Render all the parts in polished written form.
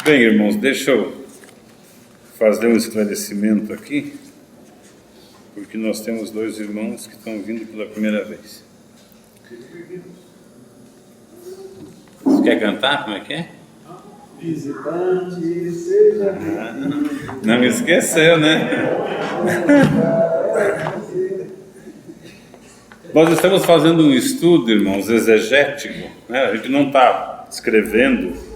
Bem, irmãos, deixa eu fazer um esclarecimento aqui, porque nós temos dois irmãos que estão vindo pela primeira vez. Você quer cantar? Como é que é? Visitante, seja Não me esqueceu, né? Nós estamos fazendo um estudo, irmãos, exegético, né? A gente não está escrevendo,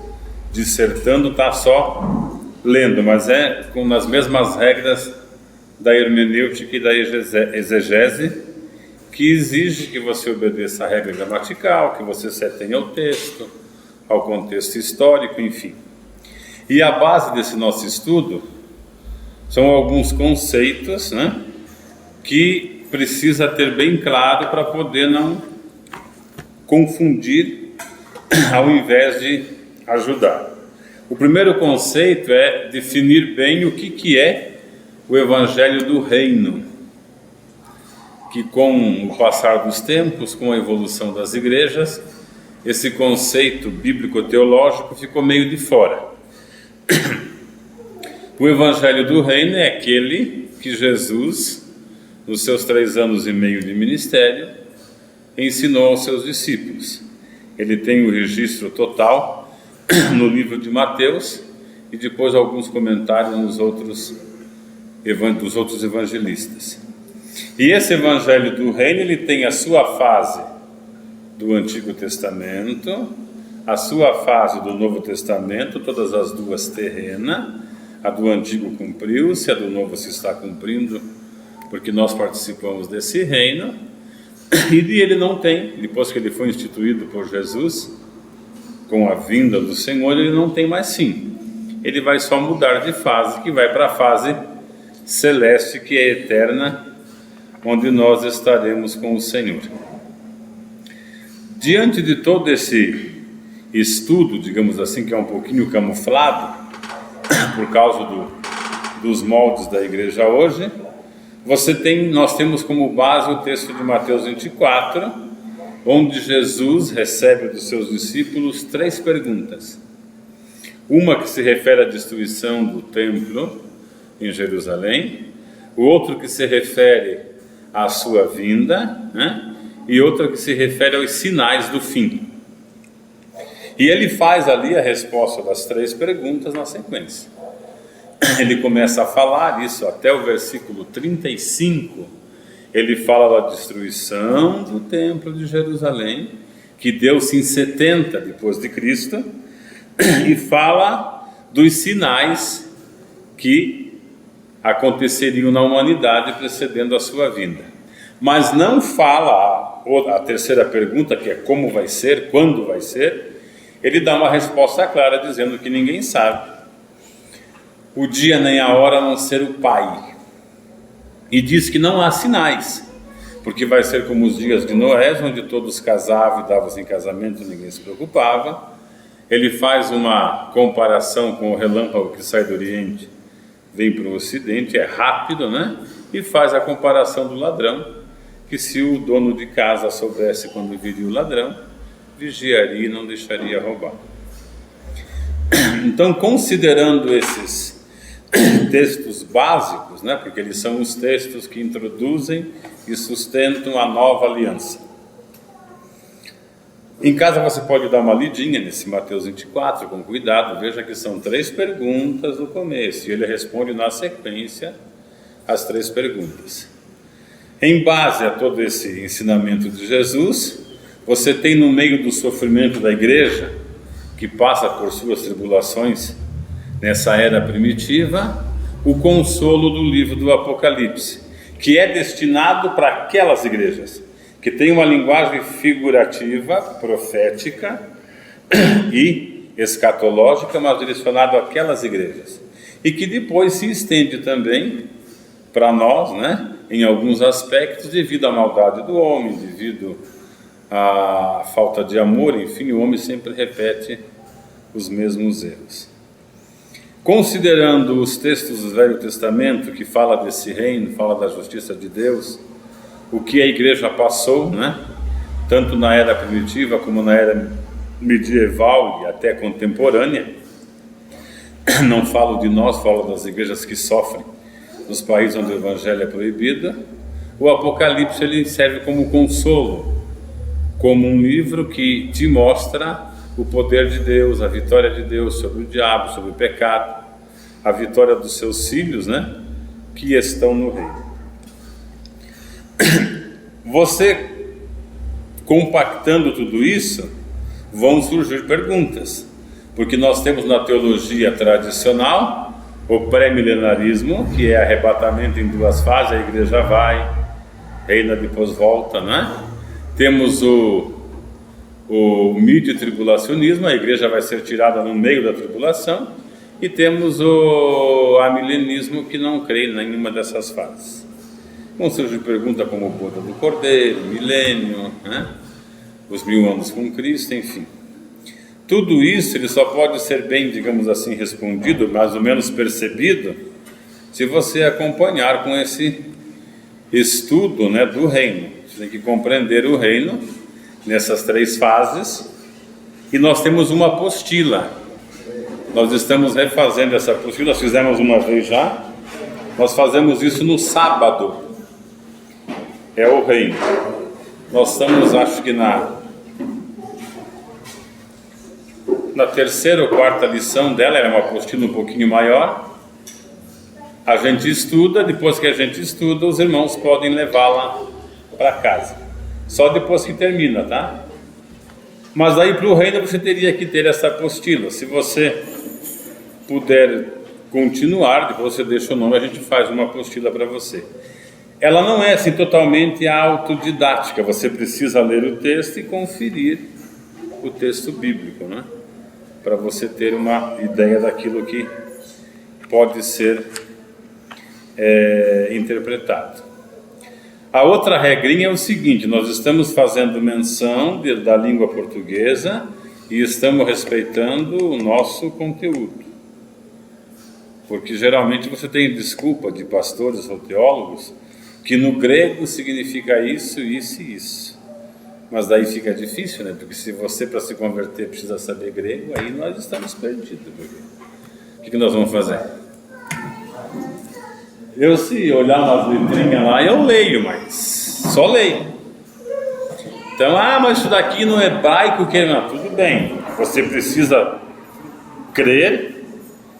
dissertando, está só lendo, mas é com as mesmas regras da hermenêutica e da exegese, que exige que você obedeça a regra gramatical, que você se atenha ao texto, ao contexto histórico, enfim. E a base desse nosso estudo são alguns conceitos, né, que precisa ter bem claro para poder não confundir ao invés de ajudar. O primeiro conceito é definir bem o que é o Evangelho do Reino, que com o passar dos tempos, com a evolução das igrejas, esse conceito bíblico-teológico ficou meio de fora. O Evangelho do Reino é aquele que Jesus, nos seus 3 anos e meio de ministério, ensinou aos seus discípulos. Ele tem o registro total no livro de Mateus e depois alguns comentários dos outros evangelistas. E esse Evangelho do Reino, ele tem a sua fase do Antigo Testamento, a sua fase do Novo Testamento, todas as duas terrenas. A do Antigo cumpriu-se, a do Novo se está cumprindo, porque nós participamos desse reino. E ele não tem, depois que ele foi instituído por Jesus, com a vinda do Senhor, ele não tem mais fim. Ele vai só mudar de fase, que vai para a fase celeste, que é eterna, onde nós estaremos com o Senhor. Diante de todo esse estudo, digamos assim, que é um pouquinho camuflado, por causa dos moldes da igreja hoje, nós temos como base o texto de Mateus 24, onde Jesus recebe dos seus discípulos 3 perguntas. Uma que se refere à destruição do templo em Jerusalém, o outro que se refere à sua vinda, né? E outra que se refere aos sinais do fim. E ele faz ali a resposta das 3 perguntas na sequência. Ele começa a falar isso até o versículo 35, ele fala da destruição do templo de Jerusalém, que deu-se em 70 depois de Cristo, e fala dos sinais que aconteceriam na humanidade precedendo a sua vinda. Mas não fala a terceira pergunta, que é como vai ser, quando vai ser. Ele dá uma resposta clara, dizendo que ninguém sabe o dia nem a hora, a não ser o Pai. E diz que não há sinais, porque vai ser como os dias de Noé, onde todos casavam e davam-se em casamento, ninguém se preocupava. Ele faz uma comparação com o relâmpago que sai do Oriente, vem para o Ocidente, é rápido, né? E faz a comparação do ladrão, que se o dono de casa soubesse quando viria o ladrão, vigiaria e não deixaria roubar. Então, considerando esses textos básicos, né, porque eles são os textos que introduzem e sustentam a nova aliança. Em casa você pode dar uma lidinha nesse Mateus 24, com cuidado, veja que são 3 perguntas no começo, e ele responde na sequência as 3 perguntas. Em base a todo esse ensinamento de Jesus, você tem no meio do sofrimento da igreja, que passa por suas tribulações nessa era primitiva, o consolo do livro do Apocalipse, que é destinado para aquelas igrejas que têm uma linguagem figurativa, profética e escatológica, mas direcionado àquelas igrejas, e que depois se estende também para nós, né, em alguns aspectos, devido à maldade do homem, devido à falta de amor, enfim, o homem sempre repete os mesmos erros. Considerando os textos do Velho Testamento, que fala desse reino, fala da justiça de Deus, o que a igreja passou, né? Tanto na era primitiva como na era medieval e até contemporânea, não falo de nós, falo das igrejas que sofrem nos países onde o Evangelho é proibido. O Apocalipse ele serve como consolo, como um livro que te mostra o poder de Deus, a vitória de Deus sobre o diabo, sobre o pecado, a vitória dos seus filhos, né, que estão no reino. Você compactando tudo isso, vão surgir perguntas, porque nós temos na teologia tradicional o pré-milenarismo, que é arrebatamento em duas fases, a igreja vai, reina, depois volta, né? Temos o midi-tribulacionismo, a igreja vai ser tirada no meio da tribulação, e temos o amilenismo, que não crê em nenhuma dessas fases. Vão surgir perguntas como o boda do cordeiro, milênio, né? Os 1000 anos com Cristo, enfim. Tudo isso ele só pode ser bem, digamos assim, respondido, mais ou menos percebido, se você acompanhar com esse estudo, né, do reino. Você tem que compreender o reino nessas 3 fases, e nós temos uma apostila. Nós estamos refazendo essa apostila, nós fizemos uma vez já, nós fazemos isso no sábado, é o reino. Nós estamos, acho que na 3ª ou 4ª lição dela, é uma apostila um pouquinho maior. A gente estuda, depois que a gente estuda, os irmãos podem levá-la para casa. Só depois que termina, tá? Mas aí para o reino você teria que ter essa apostila. Se você puder continuar, depois você deixa o nome, a gente faz uma apostila para você. Ela não é assim totalmente autodidática, você precisa ler o texto e conferir o texto bíblico, né? Para você ter uma ideia daquilo que pode ser interpretado. A outra regrinha é o seguinte: nós estamos fazendo menção da língua portuguesa e estamos respeitando o nosso conteúdo. Porque geralmente você tem desculpa de pastores ou teólogos que no grego significa isso, isso e isso. Mas daí fica difícil, né? Porque se você, para se converter, precisa saber grego, aí nós estamos perdidos. O que nós vamos fazer? Eu, se olhar umas letrinhas lá, eu leio, mas só leio. Então, mas isso daqui no hebraico, que não, tudo bem. Você precisa crer,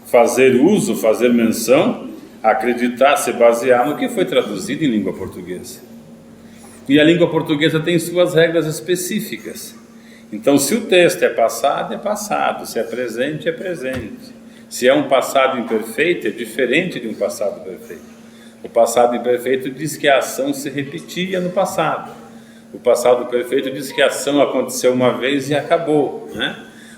fazer uso, fazer menção, acreditar, se basear no que foi traduzido em língua portuguesa. E a língua portuguesa tem suas regras específicas. Então, se o texto é passado. Se é presente, é presente. Se é um passado imperfeito, é diferente de um passado perfeito. O passado imperfeito diz que a ação se repetia no passado. O passado perfeito diz que a ação aconteceu uma vez e acabou, né?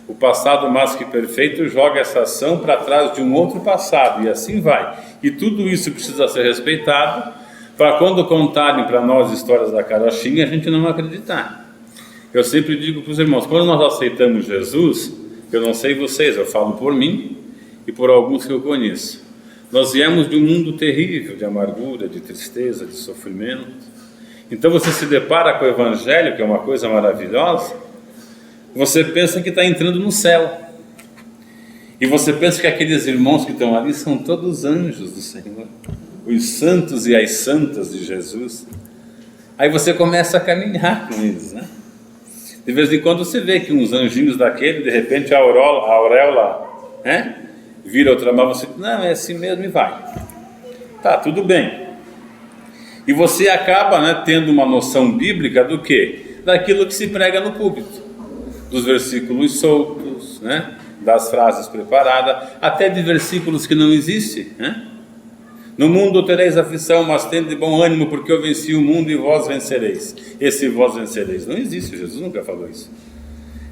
O passado mais que perfeito joga essa ação para trás de um outro passado, e assim vai. E tudo isso precisa ser respeitado, para quando contarem para nós histórias da carochinha, a gente não acreditar. Eu sempre digo para os irmãos, quando nós aceitamos Jesus, eu não sei vocês, eu falo por mim e por alguns que eu conheço, nós viemos de um mundo terrível, de amargura, de tristeza, de sofrimento. Então você se depara com o Evangelho, que é uma coisa maravilhosa, você pensa que está entrando no céu, e você pensa que aqueles irmãos que estão ali são todos anjos do Senhor, os santos e as santas de Jesus. Aí você começa a caminhar com eles, né? De vez em quando você vê que uns anjinhos daquele, de repente a auréola, né, vira outra mão, você diz, não, é assim mesmo, e vai. Tá, tudo bem. E você acaba, né, tendo uma noção bíblica do quê? Daquilo que se prega no púlpito, dos versículos soltos, né, das frases preparadas, até de versículos que não existem, né? No mundo tereis aflição, mas tende de bom ânimo, porque eu venci o mundo e vós vencereis. Esse vós vencereis não existe, Jesus nunca falou isso.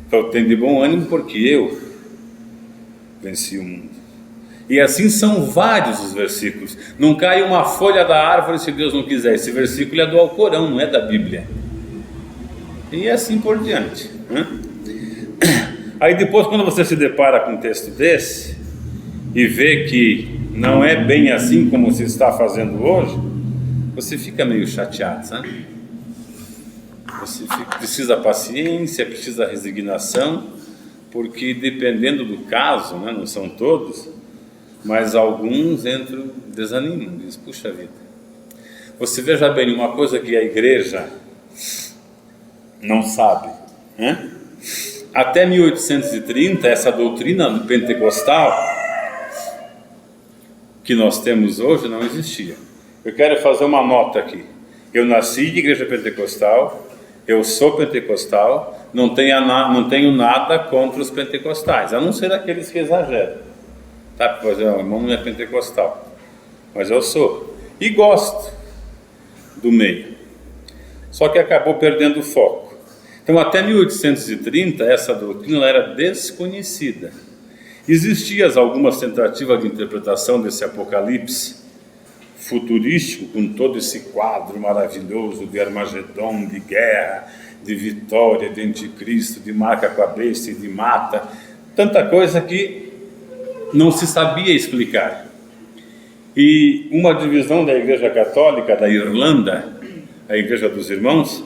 Então, tende de bom ânimo, porque eu venci o mundo. E assim são vários os versículos. Não cai uma folha da árvore se Deus não quiser. Esse versículo é do Alcorão, não é da Bíblia. E assim por diante, né? Aí depois, quando você se depara com um texto desse e vê que não é bem assim como se está fazendo hoje, você fica meio chateado, sabe? Você precisa paciência, precisa resignação, porque dependendo do caso, né, não são todos, mas alguns entram, desanimam, diz, puxa vida. Você veja bem, uma coisa que a igreja não sabe, né? Até 1830, essa doutrina pentecostal que nós temos hoje não existia. Eu quero fazer uma nota aqui. Eu nasci de igreja pentecostal, eu sou pentecostal, não tenho nada contra os pentecostais, a não ser aqueles que exageram. Tá? Pois é, o irmão não é pentecostal, mas eu sou. E gosto do meio. Só que acabou perdendo o foco. Então, até 1830, essa doutrina era desconhecida. Existiam algumas tentativas de interpretação desse apocalipse futurístico, com todo esse quadro maravilhoso de Armagedon, de guerra, de vitória, de anticristo, de marca com a besta e de mata, tanta coisa que não se sabia explicar. E uma divisão da Igreja Católica da Irlanda, a Igreja dos Irmãos,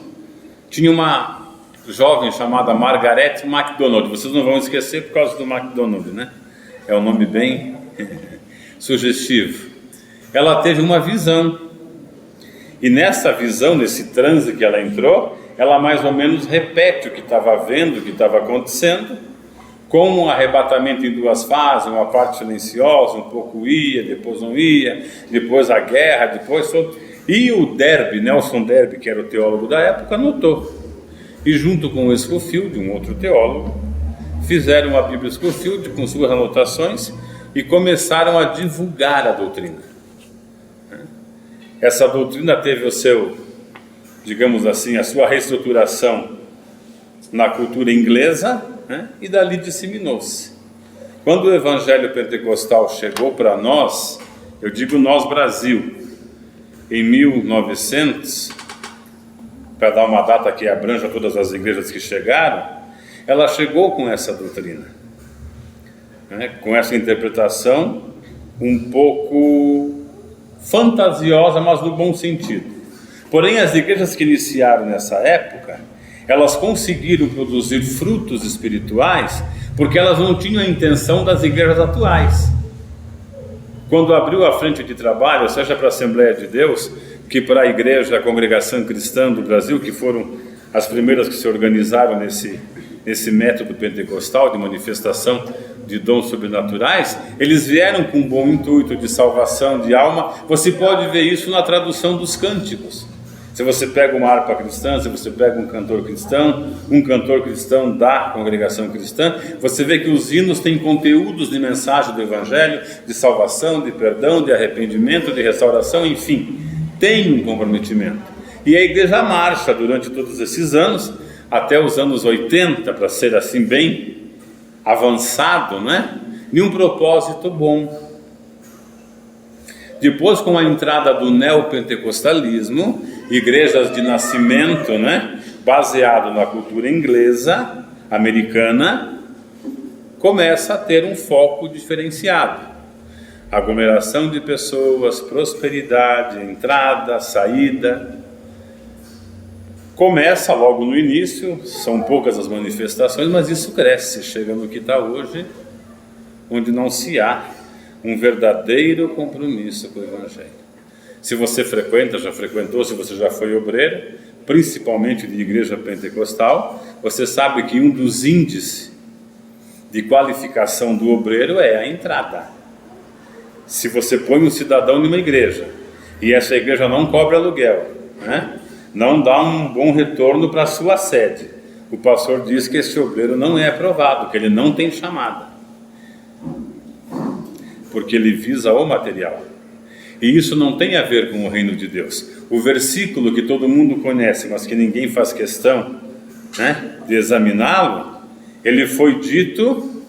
tinha uma jovem chamada Margaret MacDonald. Vocês não vão esquecer por causa do MacDonald, né? É um nome bem sugestivo. Ela teve uma visão, e nessa visão, nesse transe que ela entrou, ela mais ou menos repete o que estava vendo, o que estava acontecendo, com um arrebatamento em duas fases, uma parte silenciosa, um pouco ia, depois não ia, depois a guerra, depois... E o Derby, Nelson Derby, que era o teólogo da época, notou. E junto com o Scofield, um outro teólogo, fizeram a Bíblia Scofield com suas anotações e começaram a divulgar a doutrina. Essa doutrina teve o seu, digamos assim, a sua reestruturação na cultura inglesa, né? E dali disseminou-se. Quando o evangelho pentecostal chegou para nós, eu digo nós Brasil, em 1900, para dar uma data que abranja todas as igrejas que chegaram, ela chegou com essa doutrina, né? Com essa interpretação um pouco fantasiosa, mas no bom sentido. Porém, as igrejas que iniciaram nessa época, elas conseguiram produzir frutos espirituais porque elas não tinham a intenção das igrejas atuais. Quando abriu a frente de trabalho, seja para a Assembleia de Deus, que para a igreja, a Congregação Cristã do Brasil, que foram as primeiras que se organizaram nesse método pentecostal de manifestação de dons sobrenaturais, eles vieram com um bom intuito de salvação de alma. Você pode ver isso na tradução dos cânticos. Se você pega uma harpa cristã, se você pega um cantor cristão da congregação cristã, você vê que os hinos têm conteúdos de mensagem do evangelho, de salvação, de perdão, de arrependimento, de restauração, enfim, tem um comprometimento. E a igreja marcha durante todos esses anos, até os anos 80, para ser assim bem avançado, né? De um propósito bom. Depois, com a entrada do neopentecostalismo, igrejas de nascimento, né? Baseado na cultura inglesa, americana, começa a ter um foco diferenciado. Aglomeração de pessoas, prosperidade, entrada, saída. Começa logo no início, são poucas as manifestações, mas isso cresce, chega no que está hoje, onde não se há um verdadeiro compromisso com o Evangelho. Se você frequenta, já frequentou, se você já foi obreiro, principalmente de igreja pentecostal, você sabe que um dos índices de qualificação do obreiro é a entrada. Se você põe um cidadão numa igreja, e essa igreja não cobra aluguel, né? Não dá um bom retorno para a sua sede, o pastor diz que esse obreiro não é aprovado, que ele não tem chamada, porque ele visa o material. E isso não tem a ver com o reino de Deus. O versículo que todo mundo conhece, mas que ninguém faz questão, né, de examiná-lo, ele foi dito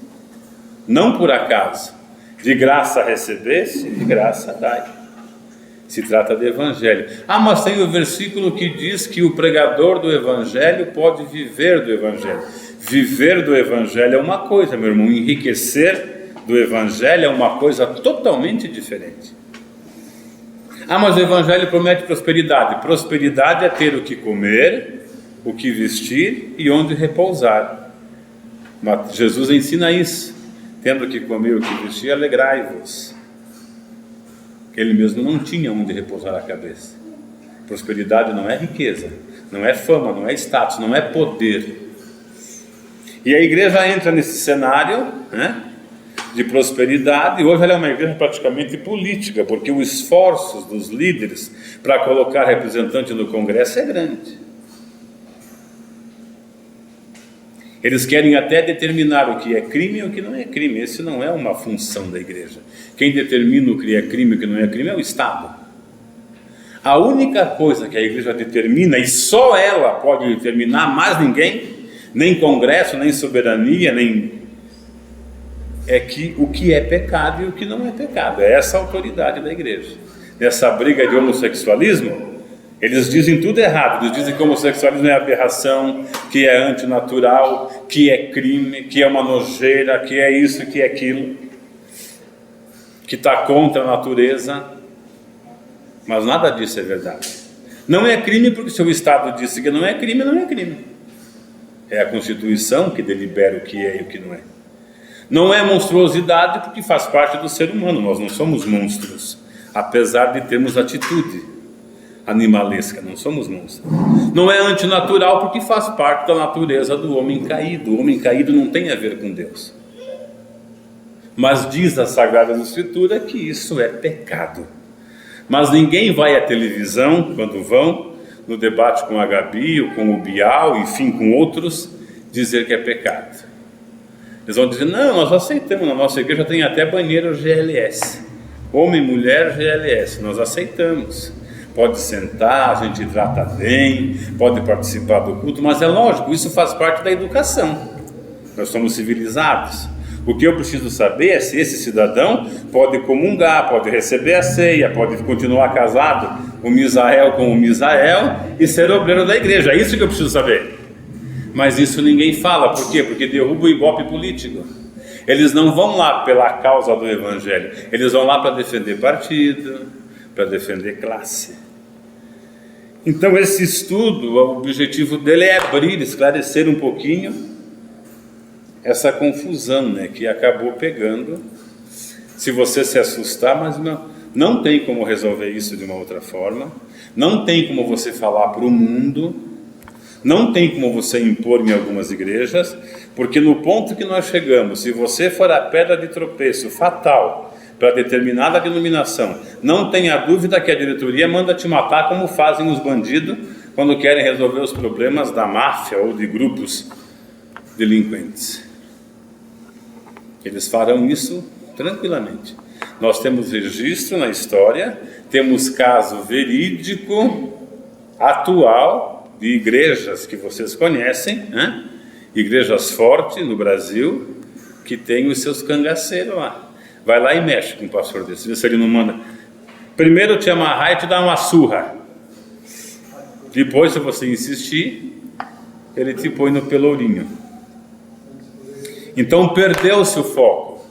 não por acaso. De graça recebeste, de graça dai. Se trata de evangelho. Ah, mas tem o versículo que diz que o pregador do evangelho pode viver do evangelho. Viver do evangelho é uma coisa, meu irmão. Enriquecer do evangelho é uma coisa totalmente diferente. Ah, mas o evangelho promete prosperidade. Prosperidade é ter o que comer, o que vestir e onde repousar. Mas Jesus ensina isso. Tendo o que comer, o que vestir, alegrai-vos. Ele mesmo não tinha onde repousar a cabeça. Prosperidade não é riqueza, não é fama, não é status, não é poder. E a igreja entra nesse cenário, né, de prosperidade, e hoje ela é uma igreja praticamente política, porque os esforços dos líderes para colocar representante no Congresso é grande. Eles querem até determinar o que é crime e o que não é crime. Isso não é uma função da igreja. Quem determina o que é crime e o que não é crime é o Estado. A única coisa que a igreja determina, e só ela pode determinar, mais ninguém, nem Congresso, nem soberania, nem... é que o que é pecado e o que não é pecado. É essa a autoridade da igreja. Nessa briga de homossexualismo, eles dizem tudo errado. Eles dizem que o homossexualismo é aberração, que é antinatural, que é crime, que é uma nojeira, que é isso, que é aquilo, que está contra a natureza. Mas nada disso é verdade. Não é crime porque se o Estado disse que não é crime, não é crime. É a Constituição que delibera o que é e o que não é. Não é monstruosidade porque faz parte do ser humano. Nós não somos monstros, apesar de termos atitude animalesca, não somos monstros. Não é antinatural porque faz parte da natureza do homem caído. O homem caído não tem a ver com Deus. Mas diz a Sagrada Escritura que isso é pecado. Mas ninguém vai à televisão, quando vão, no debate com a Gabi, ou com o Bial, enfim, com outros, dizer que é pecado. Eles vão dizer, não, nós aceitamos, na nossa igreja tem até banheiro GLS. Homem, mulher, GLS, nós aceitamos. Pode sentar, a gente trata bem, pode participar do culto, mas é lógico, isso faz parte da educação. Nós somos civilizados. O que eu preciso saber é se esse cidadão pode comungar, pode receber a ceia, pode continuar casado, o Misael com o Misael, e ser obreiro da igreja. É isso que eu preciso saber. Mas isso ninguém fala. Por quê? Porque derruba o ibope político. Eles não vão lá pela causa do Evangelho. Eles vão lá para defender partido, para defender classe. Então esse estudo, o objetivo dele é abrir, esclarecer um pouquinho essa confusão, né, que acabou pegando. Se você se assustar, mas não tem como resolver isso de uma outra forma. Não tem como você falar para o mundo. Não tem como você impor em algumas igrejas, porque no ponto que nós chegamos, se você for a pedra de tropeço fatal para determinada denominação, não tenha dúvida que a diretoria manda te matar, como fazem os bandidos quando querem resolver os problemas da máfia ou de grupos delinquentes. Eles farão isso tranquilamente. Nós temos registro na história, temos caso verídico, atual, de igrejas que vocês conhecem, né? Igrejas fortes no Brasil, que tem os seus cangaceiros lá. Vai lá e mexe com o pastor desse, vê se ele não manda. Primeiro te amarrar e te dar uma surra. Depois, se você insistir, ele te põe no pelourinho. Então perdeu-se o foco.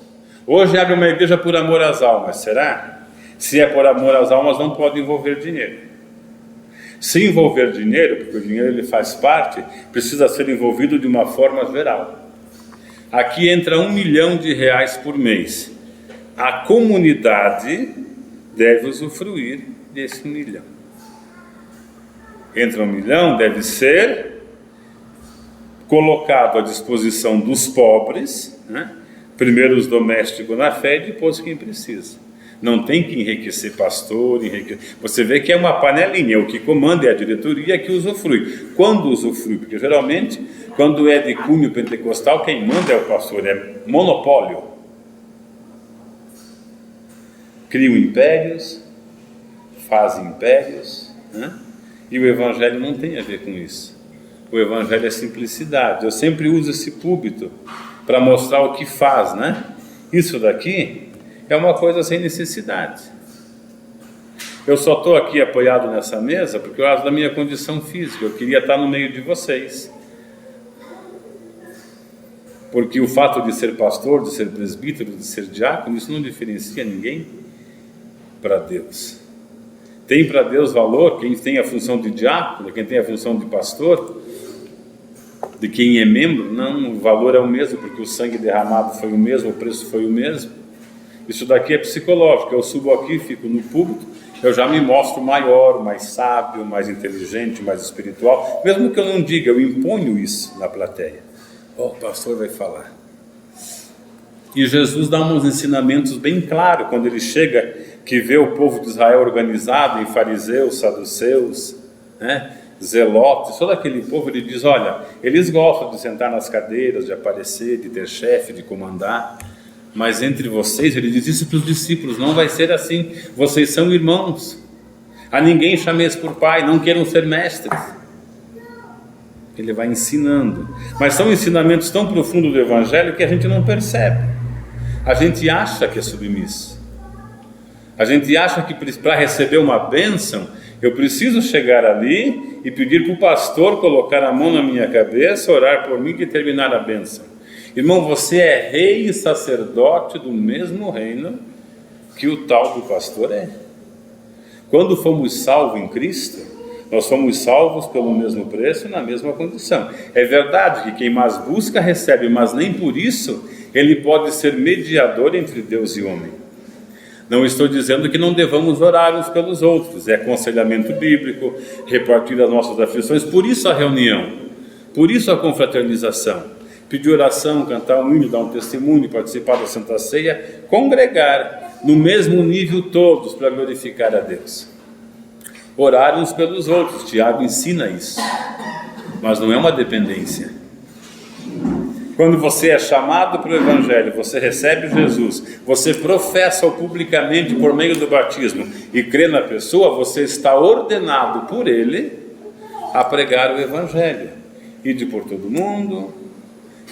Hoje abre uma igreja por amor às almas, será? Se é por amor às almas, não pode envolver dinheiro. Se envolver dinheiro, porque o dinheiro ele faz parte, precisa ser envolvido de uma forma geral. Aqui entra R$1 milhão por mês. A comunidade deve usufruir desse 1 milhão. Entra 1 milhão, deve ser colocado à disposição dos pobres, né? Primeiro os domésticos na fé e depois quem precisa. Não tem que enriquecer pastor, você vê que é uma panelinha, o que comanda é a diretoria que usufrui. Quando usufrui? Porque geralmente, quando é de cunho pentecostal, quem manda é o pastor, é monopólio. Criam impérios, fazem impérios, né? E o Evangelho não tem a ver com isso. O Evangelho é simplicidade. Eu sempre uso esse púlpito para mostrar o que faz, né? Isso daqui é uma coisa sem necessidade. Eu só estou aqui apoiado nessa mesa porque eu acho da minha condição física. Eu queria estar no meio de vocês. Porque o fato de ser pastor, de ser presbítero, de ser diácono, isso não diferencia ninguém para Deus. Tem para Deus valor quem tem a função de diácono, quem tem a função de pastor, de quem é membro? Não, o valor é o mesmo, porque o sangue derramado foi o mesmo, o preço foi o mesmo. Isso daqui é psicológico. Eu subo aqui, fico no púlpito, eu já me mostro maior, mais sábio, mais inteligente, mais espiritual. Mesmo que eu não diga, eu imponho isso na plateia. O pastor vai falar. E Jesus dá uns ensinamentos bem claros quando ele chega, que vê o povo de Israel organizado em fariseus, saduceus, zelotes, todo aquele povo. Ele diz, olha, eles gostam de sentar nas cadeiras, de aparecer, de ter chefe, de comandar, mas entre vocês, ele diz isso para os discípulos, não vai ser assim, vocês são irmãos, a ninguém chameis por pai, não queiram ser mestres. Ele vai ensinando, mas são ensinamentos tão profundos do Evangelho que a gente não percebe. A gente acha que é submisso, a gente acha que para receber uma bênção eu preciso chegar ali e pedir para o pastor colocar a mão na minha cabeça, orar por mim e terminar a bênção. Irmão, você é rei e sacerdote do mesmo reino que o tal do pastor é. Quando fomos salvos em Cristo, nós fomos salvos pelo mesmo preço, na mesma condição. É verdade que quem mais busca recebe, mas nem por isso ele pode ser mediador entre Deus e homem. Não estou dizendo que não devamos orar uns pelos outros, é aconselhamento bíblico, repartir as nossas aflições, por isso a reunião, por isso a confraternização, pedir oração, cantar um hino, dar um testemunho, participar da Santa Ceia, congregar no mesmo nível todos para glorificar a Deus. Orar uns pelos outros, Tiago ensina isso, mas não é uma dependência. Quando você é chamado para o Evangelho, você recebe Jesus, você professa-o publicamente por meio do batismo e crê na pessoa, você está ordenado por Ele a pregar o Evangelho. Ide por todo mundo,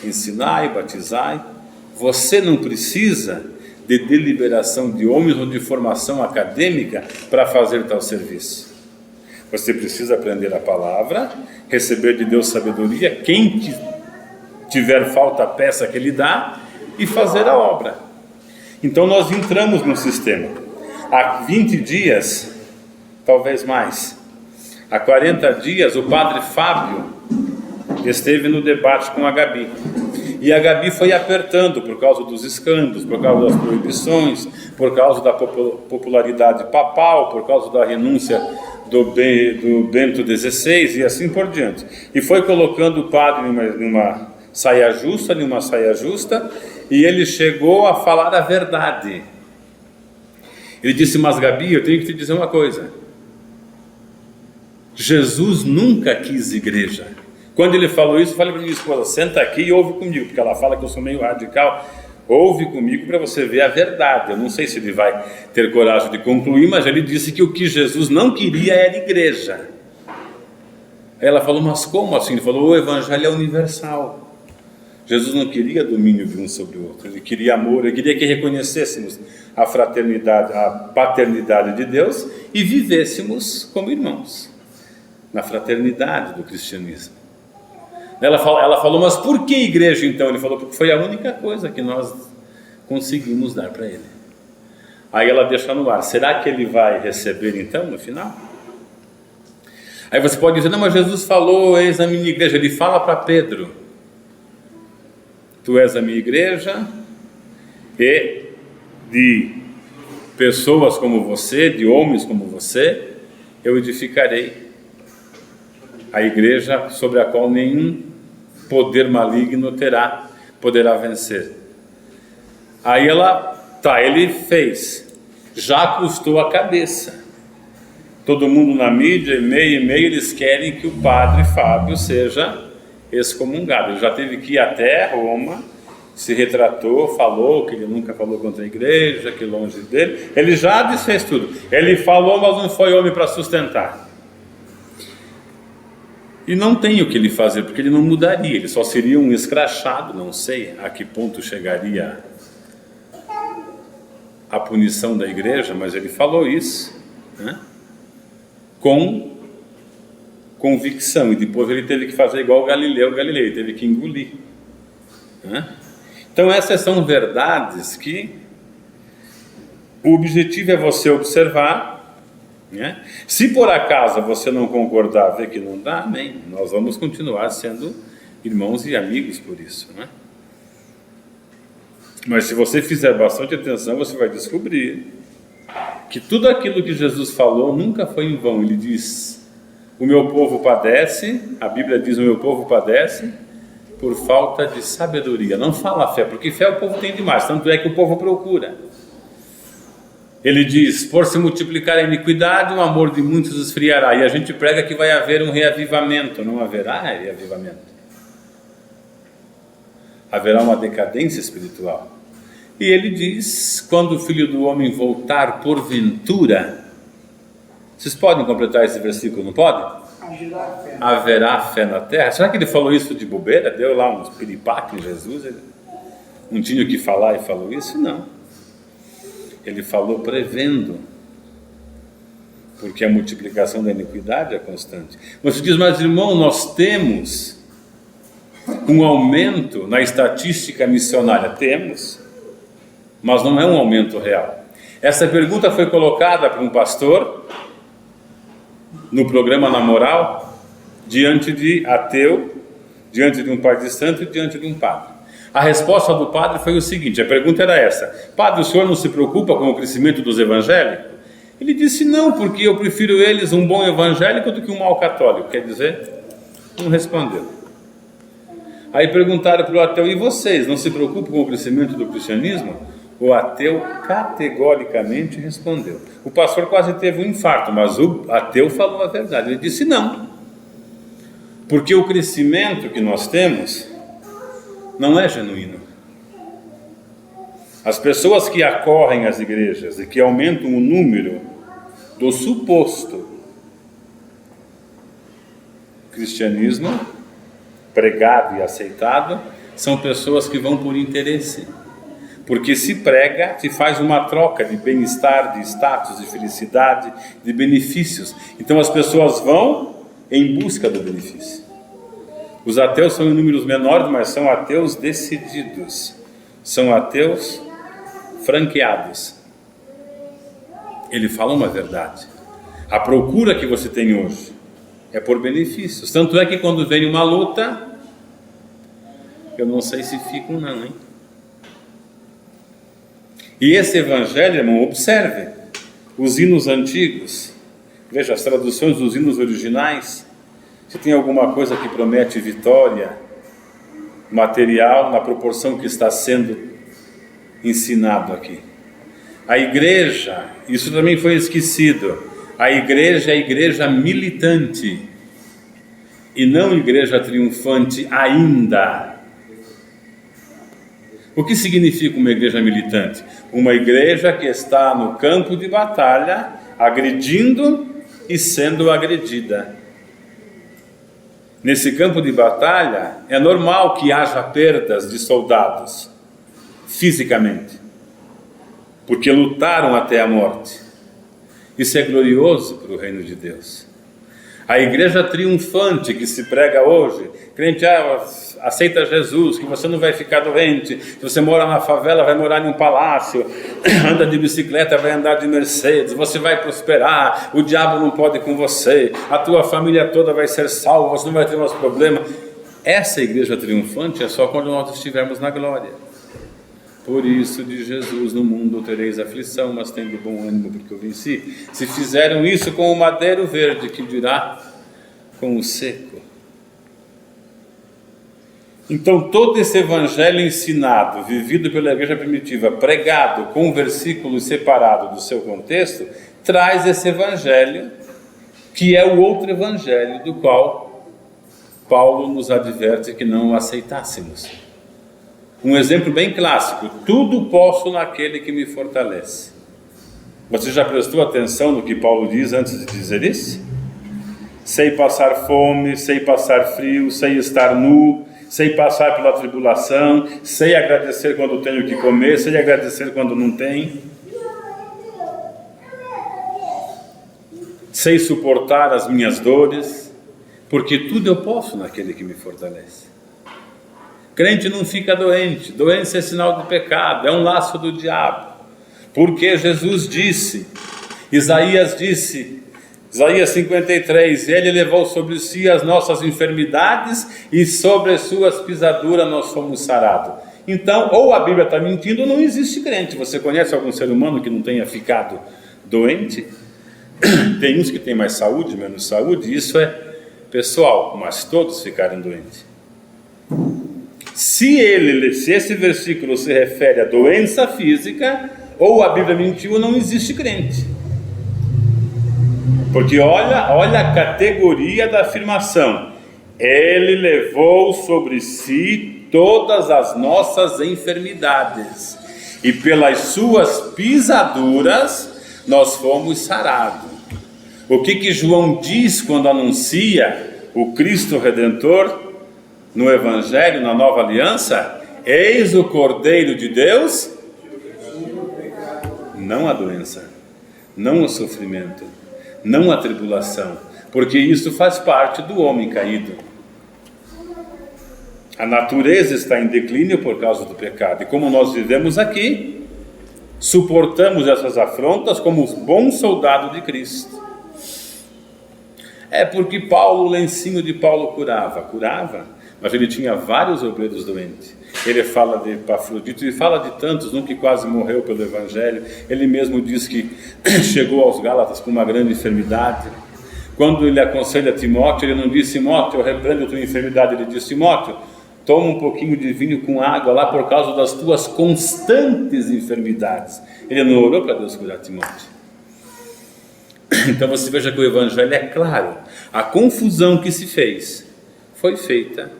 ensinai, batizai. Você não precisa de deliberação de homens ou de formação acadêmica para fazer tal serviço. Você precisa aprender a palavra, receber de Deus sabedoria, quem tiver falta, peça que Ele dá, e fazer a obra. Então nós entramos no sistema. Há 20 dias, talvez mais, há 40 dias, o padre Fábio esteve no debate com a Gabi. E a Gabi foi apertando por causa dos escândalos, por causa das proibições, por causa da popularidade papal, por causa da renúncia do Bento XVI e assim por diante. E foi colocando o padre numa saia justa, e ele chegou a falar a verdade. Ele disse, mas Gabi, eu tenho que te dizer uma coisa. Jesus nunca quis igreja. Quando ele falou isso, eu falei para minha esposa, senta aqui e ouve comigo, porque ela fala que eu sou meio radical. Ouve comigo para você ver a verdade. Eu não sei se ele vai ter coragem de concluir, mas ele disse que o que Jesus não queria era igreja. Aí ela falou, mas como assim? Ele falou, o Evangelho é universal. Jesus não queria domínio de um sobre o outro, ele queria amor, ele queria que reconhecêssemos a fraternidade, a paternidade de Deus e vivêssemos como irmãos, na fraternidade do cristianismo. Ela falou, mas por que igreja então? Ele falou, porque foi a única coisa que nós conseguimos dar para ele. Aí ela deixa no ar, será que ele vai receber então no final? Aí você pode dizer, não, mas Jesus falou, eis a minha igreja. Ele fala para Pedro, tu és a minha igreja, e de pessoas como você, de homens como você, eu edificarei a igreja sobre a qual nenhum poder maligno poderá vencer. Aí ele fez, já custou a cabeça. Todo mundo na mídia, e-mail, eles querem que o padre Fábio seja excomungado. Ele já teve que ir até Roma, se retratou, falou que ele nunca falou contra a igreja, que longe dele, ele já desfez tudo. Ele falou, mas não foi homem para sustentar. E não tem o que ele fazer, porque ele não mudaria, ele só seria um escrachado. Não sei a que ponto chegaria a punição da igreja, mas ele falou isso, né? Com convicção, e depois ele teve que fazer igual Galileu, ele teve que engolir, né? Então essas são verdades que o objetivo é você observar, né? Se por acaso você não concordar, ver que não dá, amém, nós vamos continuar sendo irmãos e amigos por isso, né? Mas se você fizer bastante atenção, você vai descobrir que tudo aquilo que Jesus falou nunca foi em vão. Ele diz: o meu povo padece, a Bíblia diz: o meu povo padece por falta de sabedoria. Não fala fé, porque fé o povo tem demais, tanto é que o povo procura. Ele diz: por se multiplicar a iniquidade, o amor de muitos esfriará. E a gente prega que vai haver um reavivamento. Não haverá reavivamento. Haverá uma decadência espiritual. E ele diz: quando o Filho do Homem voltar porventura, vocês podem completar esse versículo, não podem? Haverá fé na terra. Será que ele falou isso de bobeira? Deu lá uns piripaque em Jesus? Ele não tinha o que falar e falou isso? Não. Ele falou prevendo, porque a multiplicação da iniquidade é constante. Você diz: mas irmão, nós temos um aumento na estatística missionária. Temos, mas não é um aumento real. Essa pergunta foi colocada por um pastor no programa Na Moral, diante de ateu, diante de um pai de santo e diante de um padre. A resposta do padre foi o seguinte, a pergunta era essa: padre, o senhor não se preocupa com o crescimento dos evangélicos? Ele disse: não, porque eu prefiro eles um bom evangélico do que um mau católico. Quer dizer, não respondeu. Aí perguntaram para o ateu: e vocês, não se preocupam com o crescimento do cristianismo? O ateu categoricamente respondeu. O pastor quase teve um infarto, mas o ateu falou a verdade. Ele disse: não, porque o crescimento que nós temos não é genuíno. As pessoas que acorrem às igrejas e que aumentam o número do suposto cristianismo pregado e aceitado são pessoas que vão por interesse. Porque se prega, se faz uma troca de bem-estar, de status, de felicidade, de benefícios. Então as pessoas vão em busca do benefício. Os ateus são em números menores, mas são ateus decididos. São ateus franqueados. Ele fala uma verdade. A procura que você tem hoje é por benefícios. Tanto é que quando vem uma luta, eu não sei se ficam não, hein? E esse evangelho, irmão, observe, os hinos antigos, veja as traduções dos hinos originais, se tem alguma coisa que promete vitória material na proporção que está sendo ensinado aqui. A igreja, isso também foi esquecido, a igreja é a igreja militante e não igreja triunfante ainda. O que significa uma igreja militante? Uma igreja que está no campo de batalha, agredindo e sendo agredida. Nesse campo de batalha, é normal que haja perdas de soldados, fisicamente, porque lutaram até a morte. Isso é glorioso para o reino de Deus. A igreja triunfante que se prega hoje, crente, aceita Jesus, que você não vai ficar doente, se você mora na favela, vai morar em um palácio, anda de bicicleta, vai andar de Mercedes, você vai prosperar, o diabo não pode com você, a tua família toda vai ser salva, você não vai ter mais problema. Essa igreja triunfante é só quando nós estivermos na glória. Por isso, de Jesus, no mundo tereis aflição, mas tendo bom ânimo, porque eu venci. Se fizeram isso com o madeiro verde, que dirá com o seco? Então, todo esse evangelho ensinado, vivido pela igreja primitiva, pregado com versículos separados do seu contexto, traz esse evangelho, que é o outro evangelho do qual Paulo nos adverte que não o aceitássemos. Um exemplo bem clássico: tudo posso naquele que me fortalece. Você já prestou atenção no que Paulo diz antes de dizer isso? Sei passar fome, sei passar frio, sei estar nu, sei passar pela tribulação, sei agradecer quando tenho que comer, sei agradecer quando não tem, sei suportar as minhas dores, porque tudo eu posso naquele que me fortalece. Crente não fica doente, doença é sinal de pecado, é um laço do diabo, porque Jesus disse, Isaías 53, ele levou sobre si as nossas enfermidades e sobre as suas pisaduras nós fomos sarados. Então, ou a Bíblia está mentindo ou não existe crente. Você conhece algum ser humano que não tenha ficado doente? Tem uns que têm mais saúde, menos saúde, isso é pessoal, mas todos ficaram doentes. Se esse versículo se refere à doença física, ou a Bíblia mentiu, ou não existe crente. Porque olha a categoria da afirmação. Ele levou sobre si todas as nossas enfermidades, e pelas suas pisaduras nós fomos sarados. O que João diz quando anuncia o Cristo Redentor no Evangelho, na Nova Aliança? Eis o Cordeiro de Deus. Não a doença, não o sofrimento, não a tribulação, porque isso faz parte do homem caído. A natureza está em declínio por causa do pecado, e como nós vivemos aqui, suportamos essas afrontas como bom soldado de Cristo. É porque o lencinho de Paulo curava, mas ele tinha vários obreiros doentes. Ele fala de Epafrodito, ele fala de tantos, um que quase morreu pelo Evangelho. Ele mesmo diz que chegou aos Gálatas com uma grande enfermidade. Quando ele aconselha Timóteo, ele não diz: Timóteo, eu repreendo a tua enfermidade. Ele diz: Timóteo, toma um pouquinho de vinho com água lá por causa das tuas constantes enfermidades. Ele não orou para Deus curar Timóteo. Então você veja que o Evangelho é claro. A confusão que se fez foi feita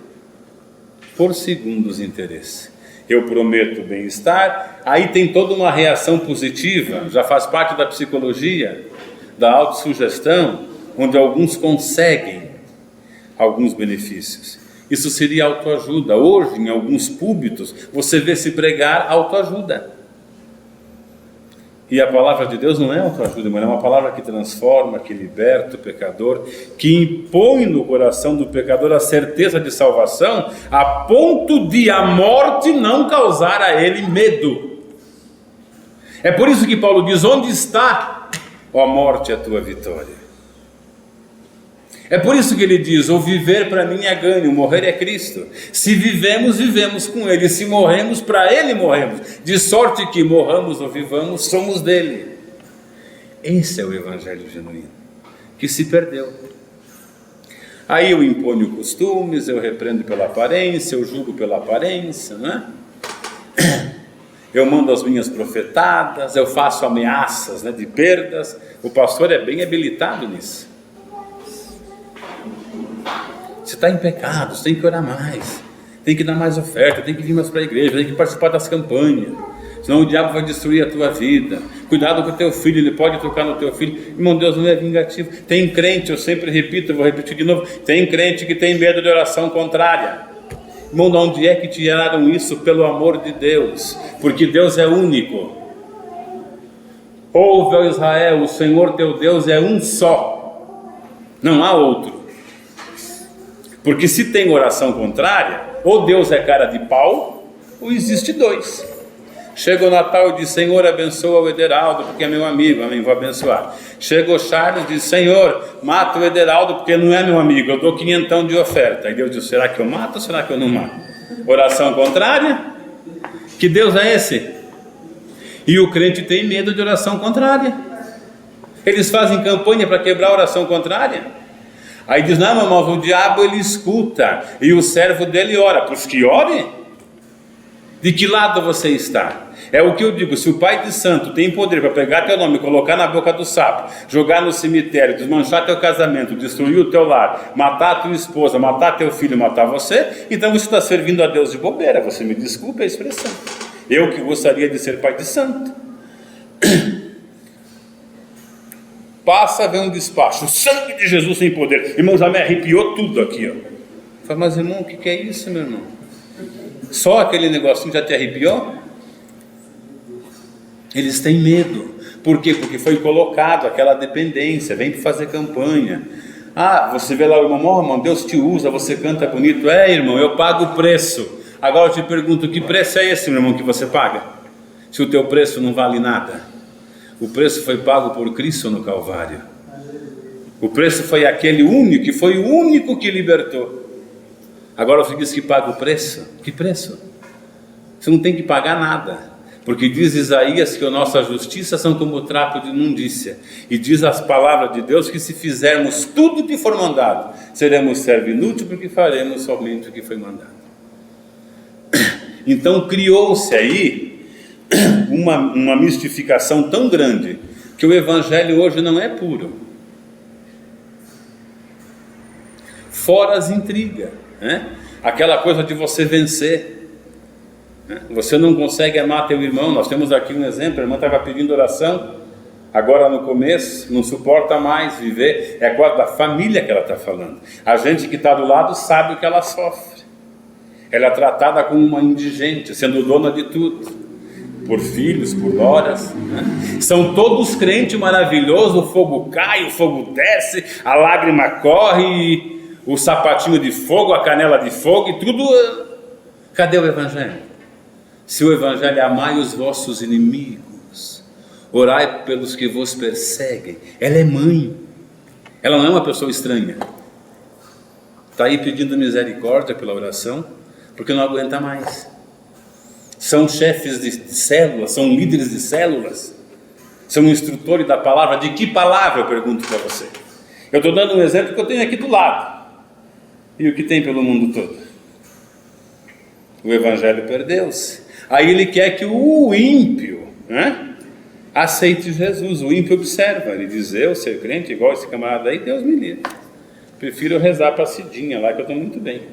por segundos interesses. Eu prometo bem-estar, aí tem toda uma reação positiva, já faz parte da psicologia, da autossugestão, onde alguns conseguem alguns benefícios. Isso seria autoajuda. Hoje, em alguns púlpitos, você vê se pregar autoajuda. E a palavra de Deus não é autoajuda, mas é uma palavra que transforma, que liberta o pecador, que impõe no coração do pecador a certeza de salvação, a ponto de a morte não causar a ele medo. É por isso que Paulo diz: onde está, ó morte, a tua vitória? É por isso que ele diz: o viver para mim é ganho, o morrer é Cristo. Se vivemos, vivemos com Ele. Se morremos, para Ele morremos. De sorte que morramos ou vivamos, somos dele. Esse é o Evangelho genuíno, que se perdeu. Aí eu imponho costumes, eu repreendo pela aparência, eu julgo pela aparência, não é? Eu mando as minhas profetadas, eu faço ameaças, né, de perdas. O pastor é bem habilitado nisso. Você está em pecado, você tem que orar mais, tem que dar mais oferta, tem que vir mais para a igreja, tem que participar das campanhas, senão o diabo vai destruir a tua vida. Cuidado com o teu filho, ele pode tocar no teu filho. Irmão, Deus não é vingativo. Tem crente, eu sempre repito, eu vou repetir de novo, tem crente que tem medo de oração contrária. Irmão, de onde é que tiraram isso? Pelo amor de Deus, porque Deus é único. Ouve, ó Israel, o Senhor teu Deus é um só, não há outro. Porque se tem oração contrária, ou Deus é cara de pau, ou existe dois. Chega o Natal e diz: Senhor, abençoa o Ederaldo, porque é meu amigo, amém, vou abençoar. Chega o Charles e diz: Senhor, mata o Ederaldo, porque não é meu amigo, eu dou 500 de oferta. Aí Deus diz: será que eu mato ou será que eu não mato? Oração contrária? Que Deus é esse? E o crente tem medo de oração contrária. Eles fazem campanha para quebrar a oração contrária. Aí diz: não, meu irmão, o diabo ele escuta, e o servo dele ora. Pois que ore? De que lado você está? É o que eu digo: se o pai de santo tem poder para pegar teu nome, colocar na boca do sapo, jogar no cemitério, desmanchar teu casamento, destruir o teu lar, matar a tua esposa, matar teu filho, matar você, então você está servindo a Deus de bobeira. Você me desculpe a expressão. Eu que gostaria de ser pai de santo. Passa a ver um despacho: o sangue de Jesus tem poder. Irmão, já me arrepiou tudo aqui, ó. Fala: mas irmão, o que é isso, meu irmão? Só aquele negocinho já te arrepiou? Eles têm medo. Por quê? Porque foi colocado aquela dependência. Vem para fazer campanha. Ah, você vê lá o irmão: oh, irmão, Deus te usa, você canta bonito. É, irmão, eu pago o preço. Agora eu te pergunto: que preço é esse, meu irmão, que você paga? Se o teu preço não vale nada. O preço foi pago por Cristo no Calvário. O preço foi aquele único, que foi o único que libertou. Agora você diz que paga o preço? Que preço? Você não tem que pagar nada. Porque diz Isaías que a nossa justiça são como o trapo de imundícia. E diz as palavras de Deus que se fizermos tudo que for mandado, seremos servo inútil porque faremos somente o que foi mandado. Então criou-se aí uma mistificação tão grande que o Evangelho hoje não é puro. Fora as intrigas, né? Aquela coisa de você vencer. Você não consegue amar teu irmão. Nós temos aqui um exemplo. A irmã estava pedindo oração agora no começo, não suporta mais viver. É quase da família que ela está falando. A gente que está do lado sabe o que ela sofre. Ela é tratada como uma indigente, sendo dona de tudo, por filhos, por noras, né? São todos crentes maravilhosos. O fogo cai, o fogo desce, a lágrima corre, o sapatinho de fogo, a canela de fogo e tudo. Cadê o Evangelho? Se o Evangelho é amai os vossos inimigos, orai pelos que vos perseguem. Ela é mãe, ela não é uma pessoa estranha. Está aí pedindo misericórdia pela oração, porque não aguenta mais. São chefes de células, são líderes de células, são instrutores da palavra. De que palavra, eu pergunto para você? Eu estou dando um exemplo que eu tenho aqui do lado. E o que tem pelo mundo todo? O Evangelho perdeu-se. Aí ele quer que o ímpio, né, aceite Jesus. O ímpio observa, ele diz: eu ser crente igual esse camarada aí, Deus me livre. Prefiro rezar para a Cidinha lá, que eu estou muito bem.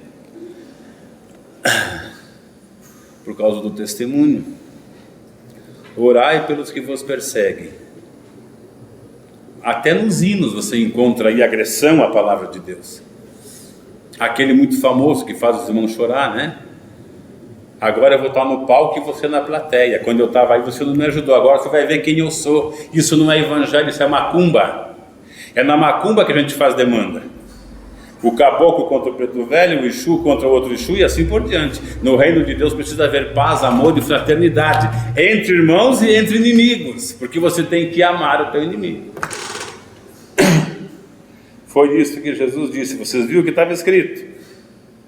Por causa do testemunho. Orai pelos que vos perseguem. Até nos hinos você encontra aí agressão à palavra de Deus. Aquele muito famoso que faz os irmãos chorar, né? Agora eu vou estar no palco e você na plateia. Quando eu estava aí você não me ajudou. Agora você vai ver quem eu sou. Isso não é evangelho, isso é macumba. É na macumba que a gente faz demanda. O caboclo contra o preto velho, o Exu contra o outro Exu e assim por diante. No reino de Deus precisa haver paz, amor e fraternidade entre irmãos e entre inimigos, porque você tem que amar o teu inimigo. Foi isso que Jesus disse. Vocês viram o que estava escrito: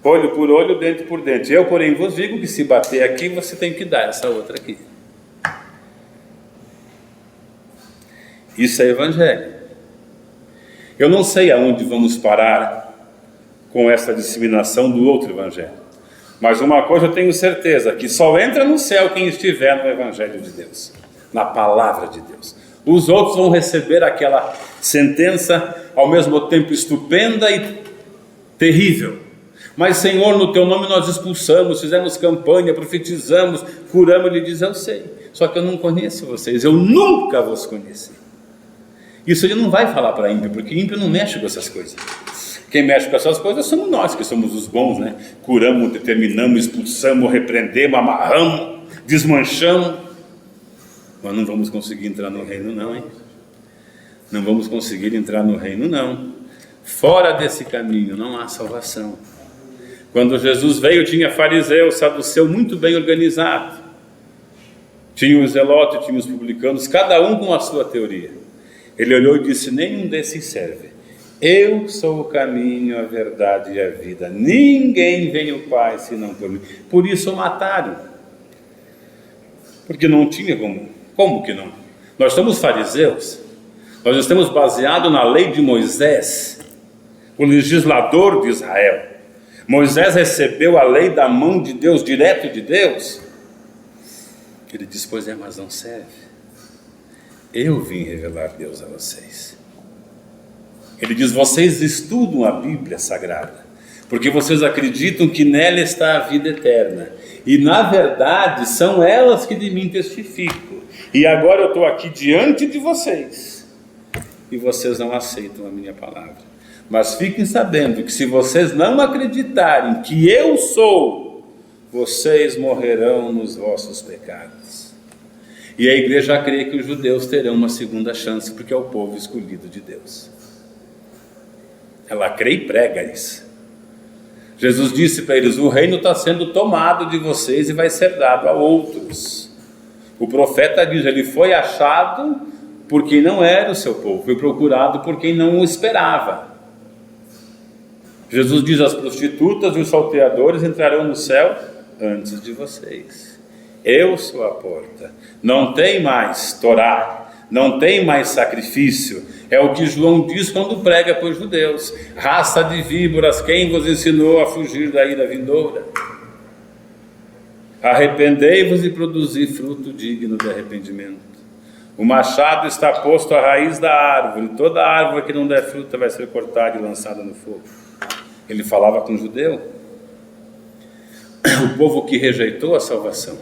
olho por olho, dente por dente. Eu, porém, vos digo que se bater aqui, você tem que dar essa outra aqui. Isso é evangelho. Eu não sei aonde vamos parar com essa disseminação do outro evangelho, mas uma coisa eu tenho certeza, que só entra no céu quem estiver no evangelho de Deus, na palavra de Deus. Os outros vão receber aquela sentença ao mesmo tempo estupenda e terrível: mas Senhor, no teu nome nós expulsamos, fizemos campanha, profetizamos, curamos. Ele diz: eu sei, só que eu não conheço vocês, eu nunca vos conheci. Isso ele não vai falar para ímpio, porque ímpio não mexe com essas coisas. Quem mexe com essas coisas somos nós, que somos os bons, né? Curamos, determinamos, expulsamos, repreendemos, amarramos, desmanchamos. Mas não vamos conseguir entrar no reino não, hein? Não vamos conseguir entrar no reino não. Fora desse caminho não há salvação. Quando Jesus veio, tinha fariseu, saduceu muito bem organizado. Tinha os zelotes, tinha os publicanos, cada um com a sua teoria. Ele olhou e disse: nenhum desses serve. Eu sou o caminho, a verdade e a vida. Ninguém vem ao Pai senão por mim. Por isso o mataram. Porque não tinha como. Como que não? Nós somos fariseus. Nós estamos baseados na lei de Moisés, o legislador de Israel. Moisés recebeu a lei da mão de Deus, direto de Deus. Ele disse: pois é, mas não serve. Eu vim revelar Deus a vocês. Ele diz: vocês estudam a Bíblia Sagrada, porque vocês acreditam que nela está a vida eterna. E na verdade são elas que de mim testificam. E agora eu estou aqui diante de vocês, e vocês não aceitam a minha palavra. Mas fiquem sabendo que se vocês não acreditarem que eu sou, vocês morrerão nos vossos pecados. E a igreja crê que os judeus terão uma segunda chance, porque é o povo escolhido de Deus. Ela crê e prega isso. Jesus disse para eles: o reino está sendo tomado de vocês e vai ser dado a outros. O profeta diz: ele foi achado por quem não era o seu povo, foi procurado por quem não o esperava. Jesus diz: as prostitutas e os salteadores entrarão no céu antes de vocês. Eu sou a porta. Não tem mais Torá, não tem mais sacrifício. É o que João diz quando prega para os judeus: raça de víboras, quem vos ensinou a fugir da ira vindoura? Arrependei-vos e produzi fruto digno de arrependimento. O machado está posto à raiz da árvore, toda árvore que não der fruta vai ser cortada e lançada no fogo. Ele falava com o judeu, o povo que rejeitou a salvação.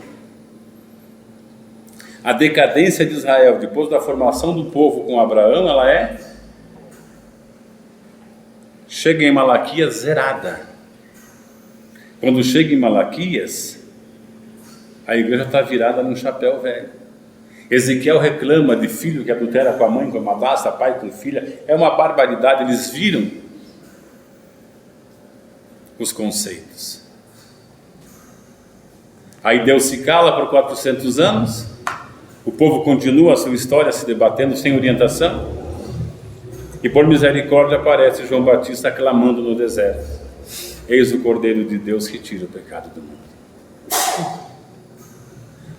A decadência de Israel, depois da formação do povo com Abraão, ela chega em Malaquias zerada. Quando chega em Malaquias, a igreja está virada num chapéu velho. Ezequiel reclama de filho que adultera com a mãe, com a madrasta, pai com filha. É uma barbaridade, eles viram os conceitos. Aí Deus se cala por 400 anos, o povo continua a sua história se debatendo sem orientação, e por misericórdia aparece João Batista clamando no deserto: eis o Cordeiro de Deus que tira o pecado do mundo.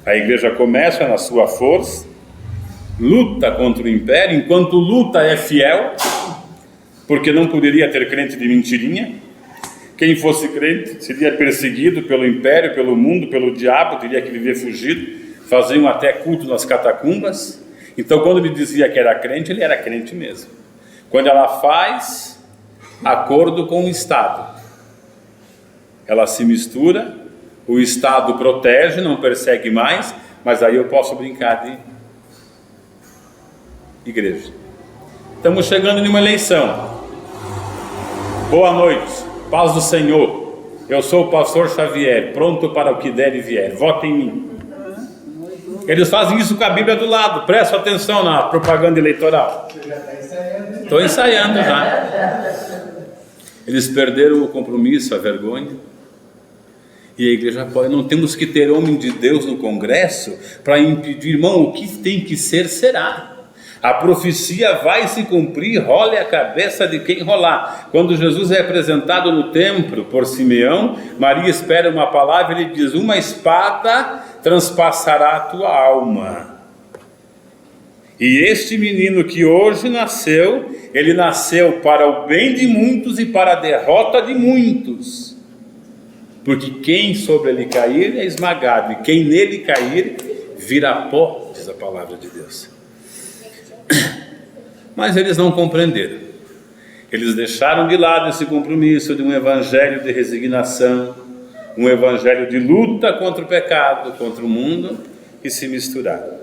A igreja começa na sua força, luta contra o império, enquanto luta é fiel, porque não poderia ter crente de mentirinha. Quem fosse crente seria perseguido pelo império, pelo mundo, pelo diabo, teria que viver fugido. Faziam até culto nas catacumbas. Então, quando ele dizia que era crente, ele era crente mesmo. Quando ela faz acordo com o Estado, ela se mistura, o Estado protege, não persegue mais, mas aí eu posso brincar de igreja. Estamos chegando em uma eleição. Boa noite, paz do Senhor. Eu sou o pastor Xavier, pronto para o que der e vier. Vote em mim. Eles fazem isso com a Bíblia do lado. Presta atenção na propaganda eleitoral. Você já está ensaiando? Estou ensaiando já. Eles perderam o compromisso, a vergonha. E a igreja pode. Não temos que ter homem de Deus no Congresso para impedir. Irmão, o que tem que ser, será. A profecia vai se cumprir, role a cabeça de quem rolar. Quando Jesus é apresentado no templo por Simeão, Maria espera uma palavra e ele diz: uma espada transpassará a tua alma. E este menino que hoje nasceu, ele nasceu para o bem de muitos e para a derrota de muitos. Porque quem sobre ele cair é esmagado, e quem nele cair vira pó, diz a palavra de Deus. Mas eles não compreenderam. Eles deixaram de lado esse compromisso de um evangelho de resignação, um evangelho de luta contra o pecado, contra o mundo, e se misturaram.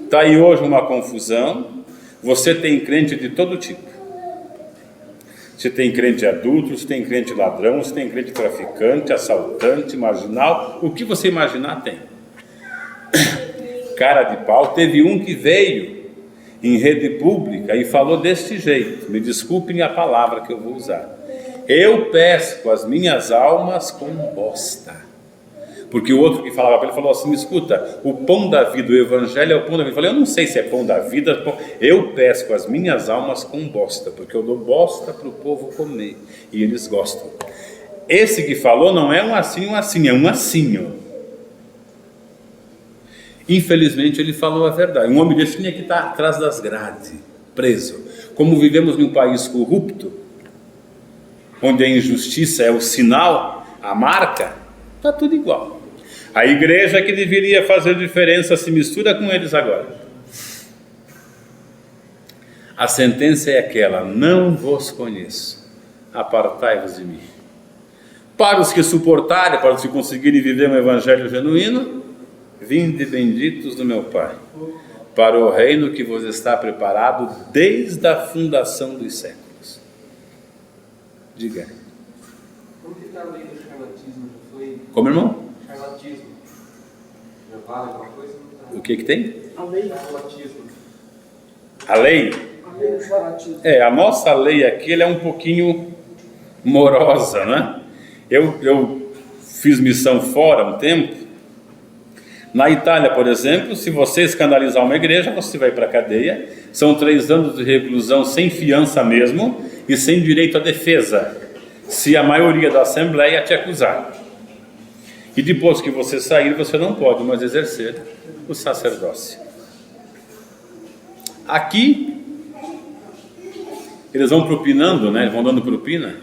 Está aí hoje uma confusão. Você tem crente de todo tipo. Você tem crente adulto, você tem crente ladrão, você tem crente traficante, assaltante, marginal, o que você imaginar tem. Cara de pau. Teve um que veio em rede pública e falou deste jeito, me desculpem a palavra que eu vou usar: eu pesco as minhas almas com bosta. Porque o outro que falava para ele falou assim: escuta, o pão da vida, o evangelho é o pão da vida. Eu falei: eu não sei se é pão da vida, eu pesco as minhas almas com bosta, porque eu dou bosta para o povo comer, e eles gostam. Esse que falou não é um assim, é um assim. Infelizmente ele falou a verdade. Um homem desse tinha que estar atrás das grades, preso. Como vivemos em um país corrupto, onde a injustiça é o sinal, a marca, está tudo igual. A igreja que deveria fazer diferença se mistura com eles agora. A sentença é aquela: não vos conheço, apartai-vos de mim. Para os que suportarem, para os que conseguirem viver um evangelho genuíno, vinde benditos do meu Pai, para o reino que vos está preparado desde a fundação dos séculos. Diga. Como que está a lei do charlatismo? Como, irmão? Charlatismo. Já vale alguma coisa? O que tem? A lei do charlatismo. A lei? A lei do charlatismo. A nossa lei aqui ela é um pouquinho morosa, né? Eu fiz missão fora um tempo. Na Itália, por exemplo, se você escandalizar uma igreja, você vai para a cadeia. São 3 anos de reclusão sem fiança mesmo e sem direito à defesa, se a maioria da Assembleia te acusar. E depois que você sair, você não pode mais exercer o sacerdócio. Aqui, eles vão propinando, né? Vão dando propina.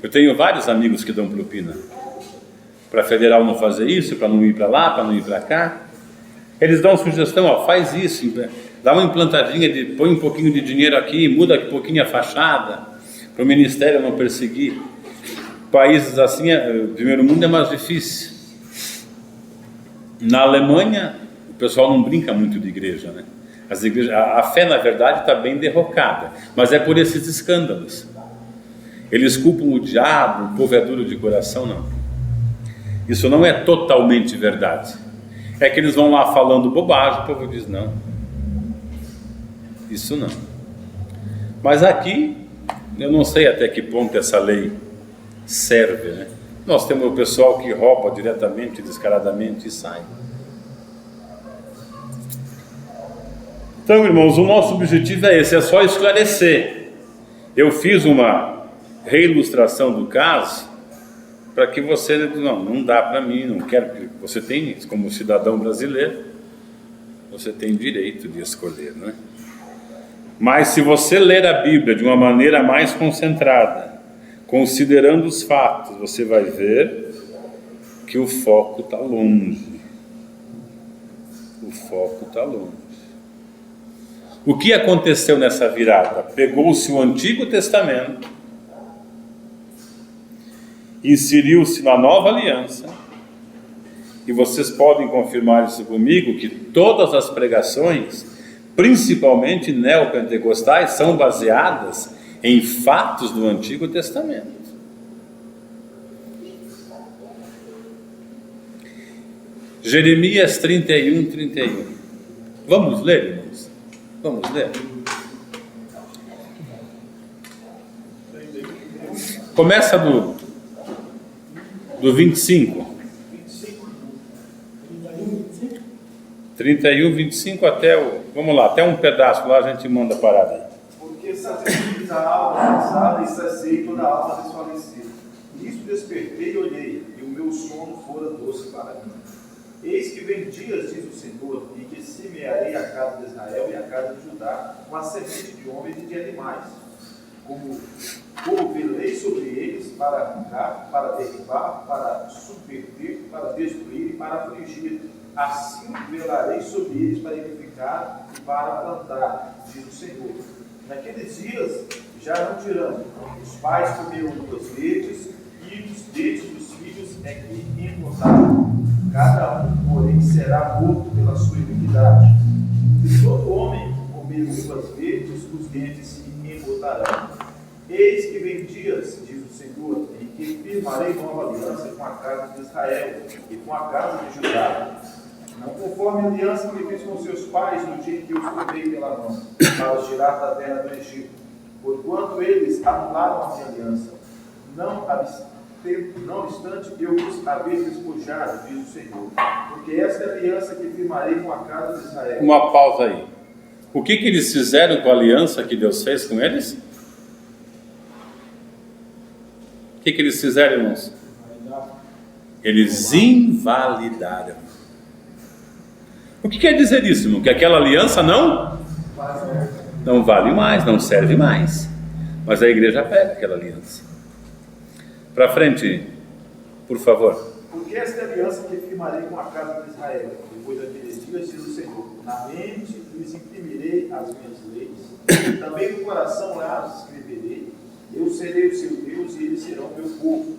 Eu tenho vários amigos que dão propina. Para a federal não fazer isso, para não ir para lá, para não ir para cá. Eles dão sugestão, ó, faz isso, dá uma implantadinha, põe um pouquinho de dinheiro aqui, muda um pouquinho a fachada, para o ministério não perseguir. Países assim, o primeiro mundo é mais difícil. Na Alemanha, o pessoal não brinca muito de igreja, né? As igrejas, a fé, na verdade, está bem derrocada, mas é por esses escândalos. Eles culpam o diabo, o povo é duro de coração, não. Isso não é totalmente verdade. É que eles vão lá falando bobagem, o povo diz não. Isso não. Mas aqui, eu não sei até que ponto essa lei serve, né? Nós temos o pessoal que rouba diretamente, descaradamente e sai. Então, irmãos, o nosso objetivo é esse, é só esclarecer. Eu fiz uma reilustração do caso para que você, não dá para mim, não quero que você tenha, como cidadão brasileiro, você tem direito de escolher, né? Mas se você ler a Bíblia de uma maneira mais concentrada, considerando os fatos, você vai ver que o foco está longe. O foco está longe. O que aconteceu nessa virada? Pegou-se o Antigo Testamento, inseriu-se na Nova Aliança, e vocês podem confirmar isso comigo, que todas as pregações, principalmente neopentecostais, são baseadas em fatos do Antigo Testamento. Jeremias 31:31. Vamos ler, irmãos? Vamos ler? Começa do 25. 31, 25 até o... Vamos lá, até um pedaço lá a gente manda parar aí. Porque satisfiz a alma cansada e saciei toda a alma desfalecida. Nisso despertei e olhei, e o meu sono fora doce para mim. Eis que vem dias, diz o Senhor, em que semearei a casa de Israel e a casa de Judá com a semente de homens e de animais. Como velei sobre eles para arrancar, para derribar, para subverter, para destruir e para afligir. Assim velarei sobre eles para edificar e para plantar, diz o Senhor. Naqueles dias já não dirão: os pais comeram uvas verdes e os dentes dos filhos é que engordaram. Cada um, porém, será morto pela sua iniquidade. Se todo homem comer uvas verdes, os dentes se engordarão. Eis que vem dias, diz o Senhor, em que firmarei nova aliança com a casa de Israel e com a casa de Judá. Não conforme a aliança que fiz com seus pais no dia em que os tomei pela mão, para os tirar da terra do Egito, porquanto eles anularam a minha aliança. Não obstante eu os haver despojado, diz o Senhor, porque esta é a aliança que firmarei com a casa de Israel. Uma pausa aí. O que eles fizeram com a aliança que Deus fez com eles? O que eles fizeram, irmãos? Eles invalidaram. O que quer dizer isso, irmão? Que aquela aliança não vale mais, não serve mais. Mas a igreja pega aquela aliança. Para frente, por favor. Porque esta é a aliança que firmarei com a casa de Israel, depois daqueles dias, diz o Senhor. Na mente lhes imprimirei as minhas leis, também no coração as escreverei. Eu serei o seu Deus e eles serão meu povo.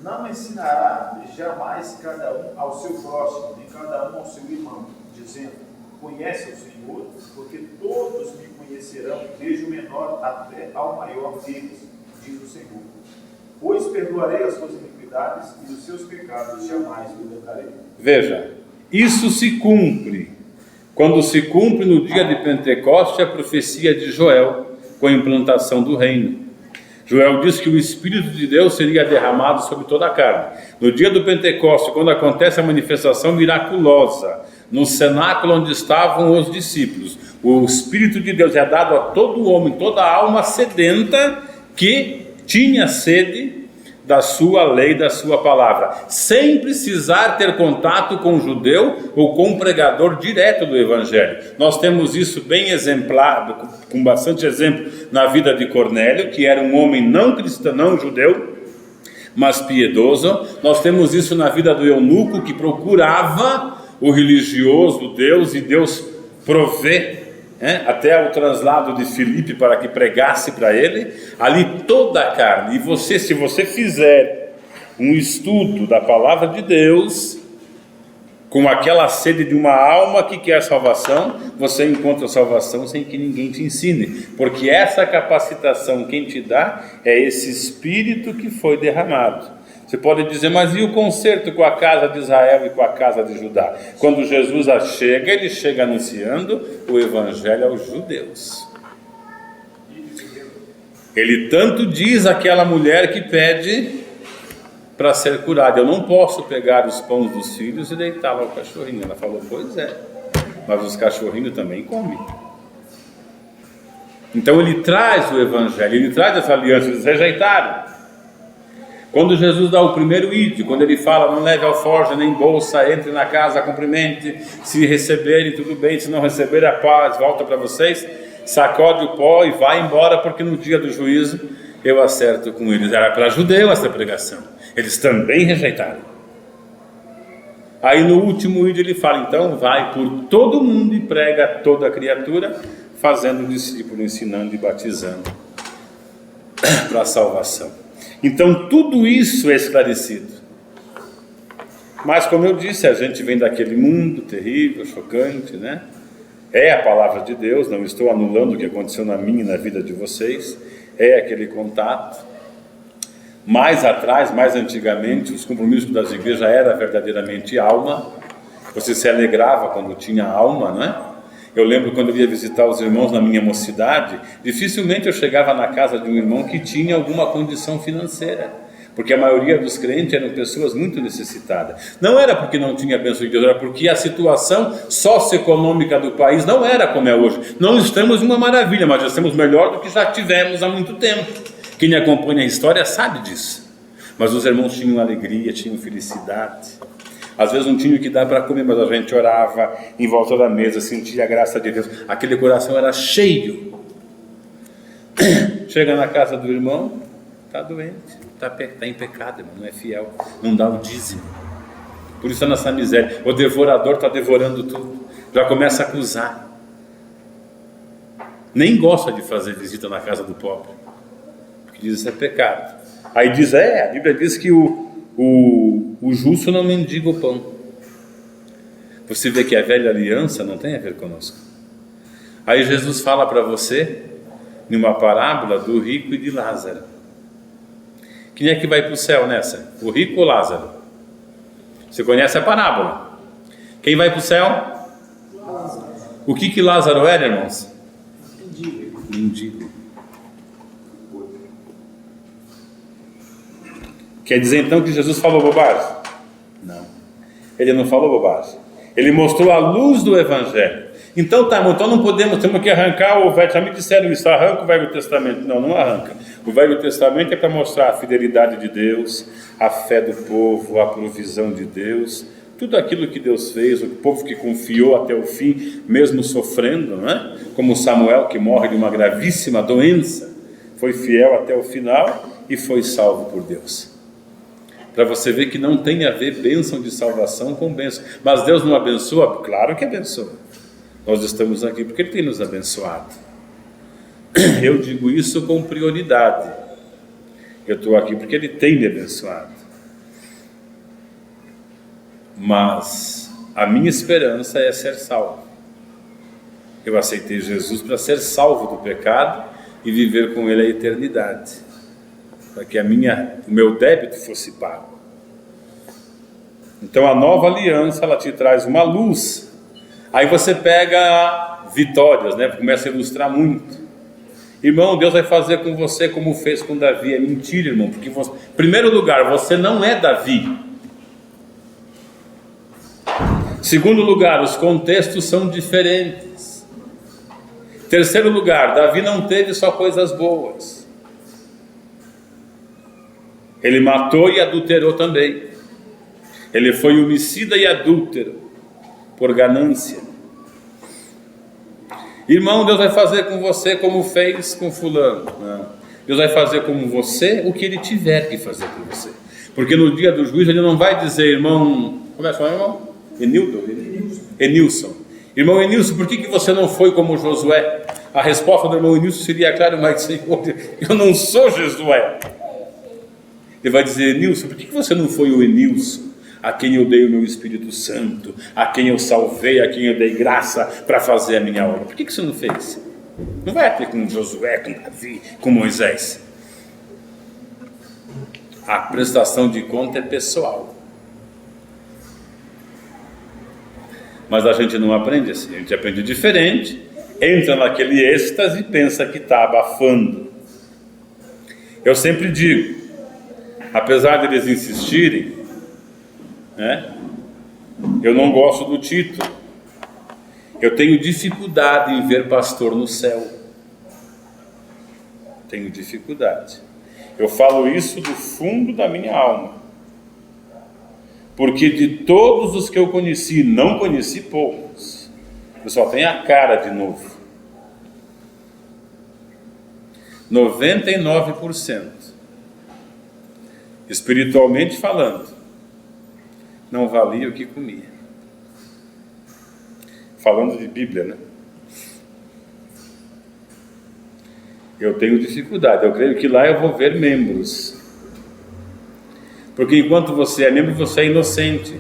Não ensinará jamais cada um ao seu próximo, nem cada um ao seu irmão, dizendo: conhece o Senhor, porque todos me conhecerão, desde o menor até ao maior deles, diz o Senhor. Pois perdoarei as suas iniquidades e os seus pecados jamais me lembrarei. Veja, isso se cumpre. Quando se cumpre no dia de Pentecoste a profecia de Joel, com a implantação do reino. Joel diz que o Espírito de Deus seria derramado sobre toda a carne. No dia do Pentecostes, quando acontece a manifestação miraculosa, no cenáculo onde estavam os discípulos, o Espírito de Deus é dado a todo homem, toda alma sedenta que tinha sede da sua lei, da sua palavra, sem precisar ter contato com o judeu ou com o pregador direto do Evangelho. Nós temos isso bem exemplado, com bastante exemplo, na vida de Cornélio, que era um homem não cristão, não judeu, mas piedoso. Nós temos isso na vida do eunuco, que procurava o religioso Deus, e Deus provê até o translado de Filipe para que pregasse para ele. Ali toda a carne. E você, se você fizer um estudo da palavra de Deus, com aquela sede de uma alma que quer salvação, você encontra salvação sem que ninguém te ensine, porque essa capacitação quem te dá é esse Espírito que foi derramado. Você pode dizer, mas e o concerto com a casa de Israel e com a casa de Judá? Quando Jesus chega, ele chega anunciando o Evangelho aos judeus. Ele tanto diz àquela mulher que pede para ser curada: eu não posso pegar os pães dos filhos e deitá-los ao cachorrinho. Ela falou, pois é, mas os cachorrinhos também comem. Então ele traz o Evangelho, ele traz essa aliança. Eles rejeitaram. Quando Jesus dá o primeiro ide, quando ele fala, não leve alforje nem bolsa, entre na casa, cumprimente, se receberem tudo bem, se não receberem a paz volta para vocês, sacode o pó e vai embora, porque no dia do juízo eu acerto com eles. Era para judeu essa pregação, eles também rejeitaram. Aí no último ide ele fala, então vai por todo mundo e prega a toda criatura, fazendo discípulo, ensinando e batizando para a salvação. Então tudo isso é esclarecido. Mas como eu disse, a gente vem daquele mundo terrível, chocante, né? É a palavra de Deus, não estou anulando o que aconteceu na minha e na vida de vocês, é aquele contato. Mais atrás, mais antigamente, os compromissos das igrejas eram verdadeiramente alma. Você se alegrava quando tinha alma, não é? Eu lembro quando eu ia visitar os irmãos na minha mocidade, dificilmente eu chegava na casa de um irmão que tinha alguma condição financeira, porque a maioria dos crentes eram pessoas muito necessitadas. Não era porque não tinha bênção de Deus, era porque a situação socioeconômica do país não era como é hoje. Não estamos em uma maravilha, mas já estamos melhor do que já tivemos há muito tempo. Quem acompanha a história sabe disso. Mas os irmãos tinham alegria, tinham felicidade. Às vezes não tinha o que dar para comer, mas a gente orava em volta da mesa, sentia a graça de Deus. Aquele coração era cheio. Chega na casa do irmão, está doente, está em pecado, irmão, não é fiel, não dá o dízimo. Por isso está nessa miséria. O devorador está devorando tudo, já começa a acusar. Nem gosta de fazer visita na casa do pobre, porque diz isso é pecado. Aí diz, a Bíblia diz que o justo não mendiga o pão. Você vê que a velha aliança não tem a ver conosco. Aí Jesus fala para você, numa parábola, do rico e de Lázaro. Quem é que vai para o céu nessa? O rico ou Lázaro? Você conhece a parábola? Quem vai para o céu? O que Lázaro era, irmãos? Mendigo. Quer dizer então que Jesus falou bobagem? Não, ele não falou bobagem. Ele mostrou a luz do Evangelho. Então não temos que arrancar o Velho. Já me disseram isso, arranca o Velho Testamento. Não arranca. O Velho Testamento é para mostrar a fidelidade de Deus, a fé do povo, a provisão de Deus, tudo aquilo que Deus fez, o povo que confiou até o fim, mesmo sofrendo, não é? Como Samuel, que morre de uma gravíssima doença, foi fiel até o final e foi salvo por Deus. Para você ver que não tem a ver bênção de salvação com bênção. Mas Deus não abençoa? Claro que abençoa. Nós estamos aqui porque Ele tem nos abençoado. Eu digo isso com prioridade. Eu estou aqui porque Ele tem me abençoado. Mas a minha esperança é ser salvo. Eu aceitei Jesus para ser salvo do pecado e viver com Ele a eternidade, para que o meu débito fosse pago. Então a nova aliança, ela te traz uma luz. Aí você pega vitórias, né? Começa a ilustrar muito. Irmão, Deus vai fazer com você como fez com Davi. É mentira, irmão, porque em primeiro lugar, você não é Davi. Segundo lugar, os contextos são diferentes. Terceiro lugar, Davi não teve só coisas boas. Ele matou e adulterou também. Ele foi homicida e adúltero por ganância. Irmão, Deus vai fazer com você como fez com fulano. Não. Deus vai fazer com você o que Ele tiver que fazer com você. Porque no dia do juízo Ele não vai dizer, irmão... Como é que chama, irmão? Enilson. Irmão Enilson, por que você não foi como Josué? A resposta do irmão Enilson seria, claro, mas Senhor, eu não sou Josué. Ele vai dizer, Enilson, por que você não foi o Enilson? A quem eu dei o meu Espírito Santo, a quem eu salvei, a quem eu dei graça para fazer a minha obra. Por que você não fez? Não vai ter com Josué, com Davi, com Moisés. A prestação de conta é pessoal. Mas a gente não aprende assim, a gente aprende diferente, entra naquele êxtase e pensa que está abafando. Eu sempre digo, apesar de eles insistirem, né, eu não gosto do título. Eu tenho dificuldade em ver pastor no céu. Tenho dificuldade. Eu falo isso do fundo da minha alma. Porque de todos os que eu conheci, não conheci poucos. Eu só tenho a cara de novo. 99%. Espiritualmente falando, não valia o que comia. Falando de Bíblia, né? Eu tenho dificuldade. Eu creio que lá eu vou ver membros. Porque enquanto você é membro, você é inocente.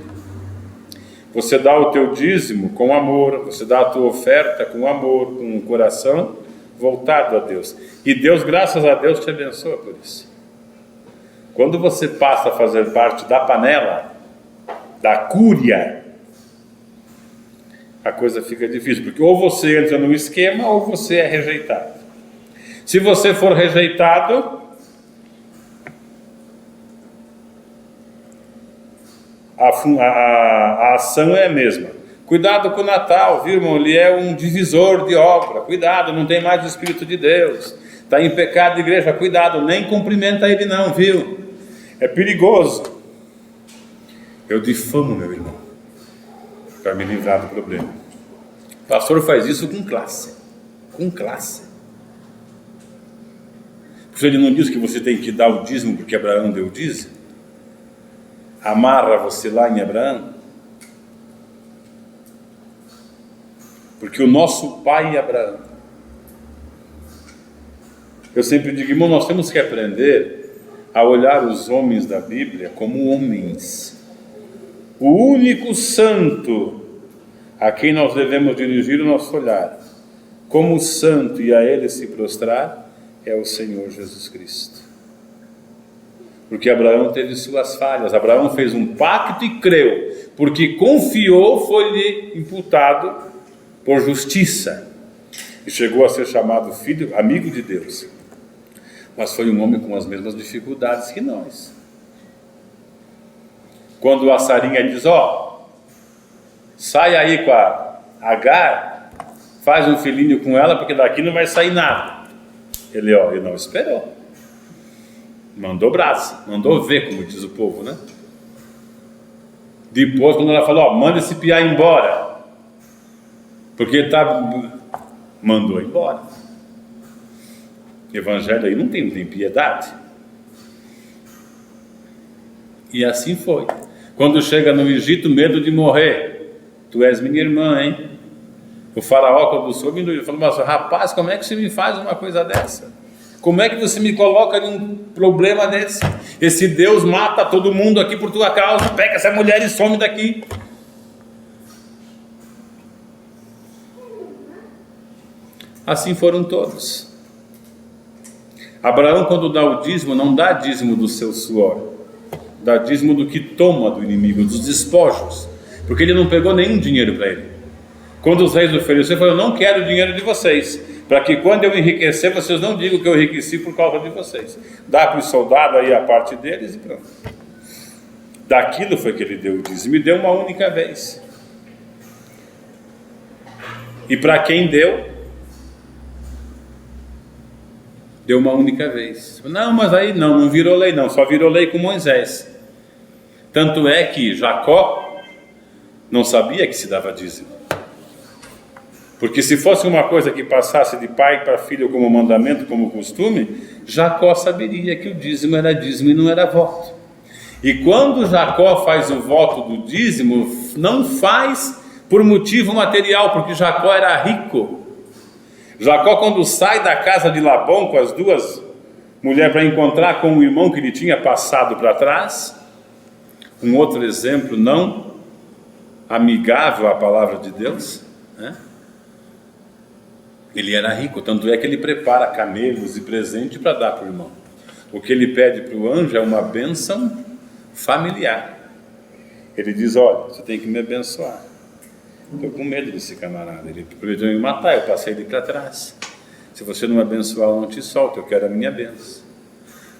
Você dá o teu dízimo com amor, você dá a tua oferta com amor, com um coração voltado a Deus. E Deus, graças a Deus, te abençoa por isso. Quando você passa a fazer parte da panela, da cúria, a coisa fica difícil, porque ou você entra no esquema ou você é rejeitado. Se você for rejeitado, a ação é a mesma. Cuidado com o Natal, viu, irmão? Ele é um divisor de obra. Cuidado, não tem mais o Espírito de Deus. Está em pecado de igreja, cuidado, nem cumprimenta ele não, viu? É perigoso. Eu difamo meu irmão para me livrar do problema. O pastor faz isso com classe. Com classe. Porque ele não diz que você tem que dar o dízimo porque Abraão deu o dízimo? Amarra você lá em Abraão? Porque o nosso pai é Abraão. Eu sempre digo, irmão, nós temos que aprender a olhar os homens da Bíblia como homens. O único santo a quem nós devemos dirigir o nosso olhar como santo e a ele se prostrar é o Senhor Jesus Cristo. Porque Abraão teve suas falhas. Abraão fez um pacto e creu, porque confiou, foi-lhe imputado por justiça e chegou a ser chamado filho, amigo de Deus. Mas foi um homem com as mesmas dificuldades que nós. Quando a Sarinha diz, sai aí com a Agar, faz um filhinho com ela, porque daqui não vai sair nada. Ele não esperou. Mandou braço, mandou ver, como diz o povo, né? Depois, quando ela falou, manda esse piá embora, porque mandou embora. Evangelho aí não tem piedade. E assim foi. Quando chega no Egito, medo de morrer. Tu és minha irmã, hein? O faraó, quando soube, ele falou, mas rapaz, como é que você me faz uma coisa dessa? Como é que você me coloca em um problema desse? Esse Deus mata todo mundo aqui por tua causa. Pega essa mulher e some daqui. Assim foram todos. Abraão, quando dá o dízimo, não dá dízimo do seu suor. Dá dízimo do que toma do inimigo, dos despojos. Porque ele não pegou nenhum dinheiro para ele. Quando os reis ofereceram, ele falou, eu não quero o dinheiro de vocês, para que quando eu enriquecer, vocês não digam que eu enriqueci por causa de vocês. Dá para o soldado aí a parte deles e pronto. Daquilo foi que ele deu o dízimo, e deu uma única vez. E para quem deu deu uma única vez. Não, mas aí não virou lei não, só virou lei com Moisés. Tanto é que Jacó não sabia que se dava dízimo. Porque se fosse uma coisa que passasse de pai para filho como mandamento, como costume, Jacó saberia que o dízimo era dízimo e não era voto. E quando Jacó faz o voto do dízimo, não faz por motivo material, porque Jacó era rico. Jacó, quando sai da casa de Labão com as duas mulheres para encontrar com o irmão que ele tinha passado para trás, um outro exemplo não amigável à palavra de Deus, né? Ele era rico, tanto é que ele prepara camelos e presente para dar para o irmão. O que ele pede para o anjo é uma bênção familiar. Ele diz, olha, você tem que me abençoar. Estou com medo desse camarada, ele prometeu me matar, eu passei ele para trás. Se você não me abençoar, eu não te solto, eu quero a minha bênção.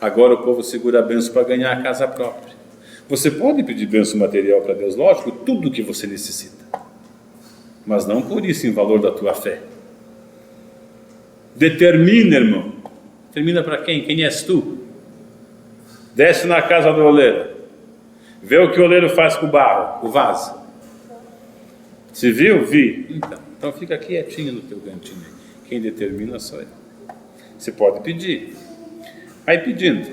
Agora o povo segura a bênção para ganhar a casa própria. Você pode pedir bênção material para Deus, lógico, tudo o que você necessita. Mas não por isso em valor da tua fé. Determina, irmão. Determina para quem? Quem és tu? Desce na casa do oleiro. Vê o que o oleiro faz com o barro, o vaso. Se viu? Vi. Então fica quietinho no teu cantinho. Quem determina sou eu. Você pode pedir. Aí pedindo.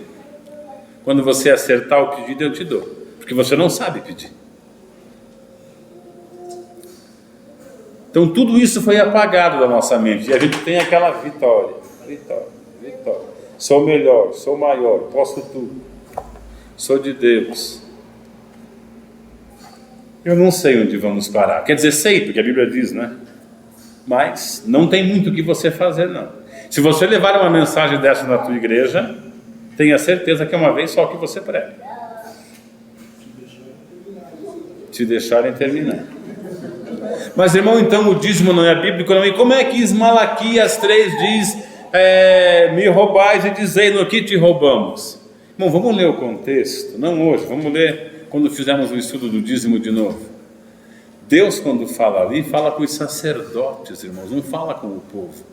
Quando você acertar o pedido, eu te dou. Porque você não sabe pedir. Então tudo isso foi apagado da nossa mente. E a gente tem aquela vitória. Vitória, vitória. Sou melhor, sou maior, posso tudo. Sou de Deus. Eu não sei onde vamos parar. Quer dizer, sei, porque a Bíblia diz, né? Mas não tem muito o que você fazer, não. Se você levar uma mensagem dessa na tua igreja, tenha certeza que é uma vez só que você prega. Te deixarem terminar. Mas, irmão, então o dízimo não é bíblico, não. E como é que Malaquias 3 diz, me roubais e dizei no que te roubamos? Bom, vamos ler o contexto, não hoje, vamos ler quando fizermos o estudo do dízimo de novo. Deus, quando fala ali, fala com os sacerdotes, irmãos, não fala com o povo.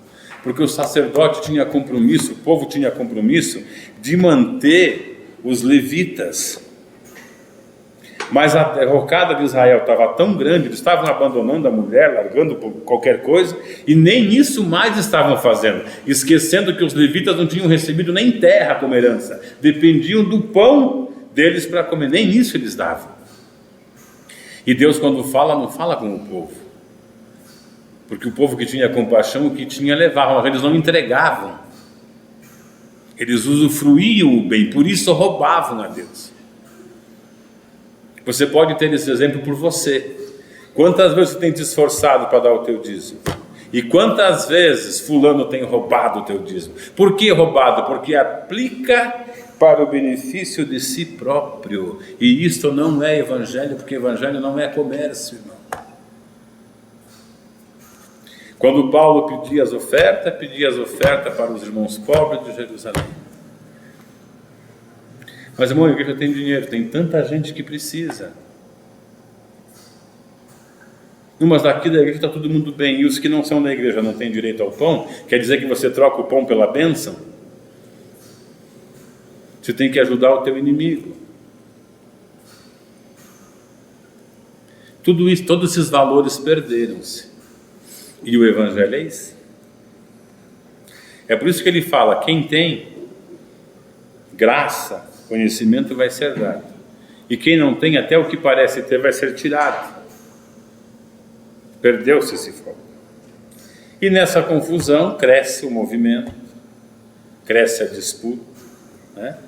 Porque o sacerdote tinha compromisso, o povo tinha compromisso de manter os levitas. Mas a derrocada de Israel estava tão grande, eles estavam abandonando a mulher, largando qualquer coisa, e nem isso mais estavam fazendo, esquecendo que os levitas não tinham recebido nem terra como herança, dependiam do pão deles para comer, nem isso eles davam. E Deus, quando fala, não fala com o povo, porque o povo que tinha compaixão, o que tinha levava, mas eles não entregavam, eles usufruíam o bem, por isso roubavam a Deus. Você pode ter esse exemplo por você. Quantas vezes você tem te esforçado para dar o teu dízimo? E quantas vezes fulano tem roubado o teu dízimo? Por que roubado? Porque aplica para o benefício de si próprio. E isto não é evangelho, porque evangelho não é comércio, irmão. Quando Paulo pedia as ofertas para os irmãos pobres de Jerusalém. Mas, irmão, a igreja tem dinheiro, tem tanta gente que precisa. Mas daqui da igreja está todo mundo bem, e os que não são da igreja não têm direito ao pão, quer dizer que você troca o pão pela bênção? Você tem que ajudar o teu inimigo. Tudo isso, todos esses valores perderam-se. E o evangelho é isso. É por isso que ele fala, quem tem graça, conhecimento vai ser dado. E quem não tem, até o que parece ter, vai ser tirado. Perdeu-se esse foco. E nessa confusão, cresce o movimento, cresce a disputa, né?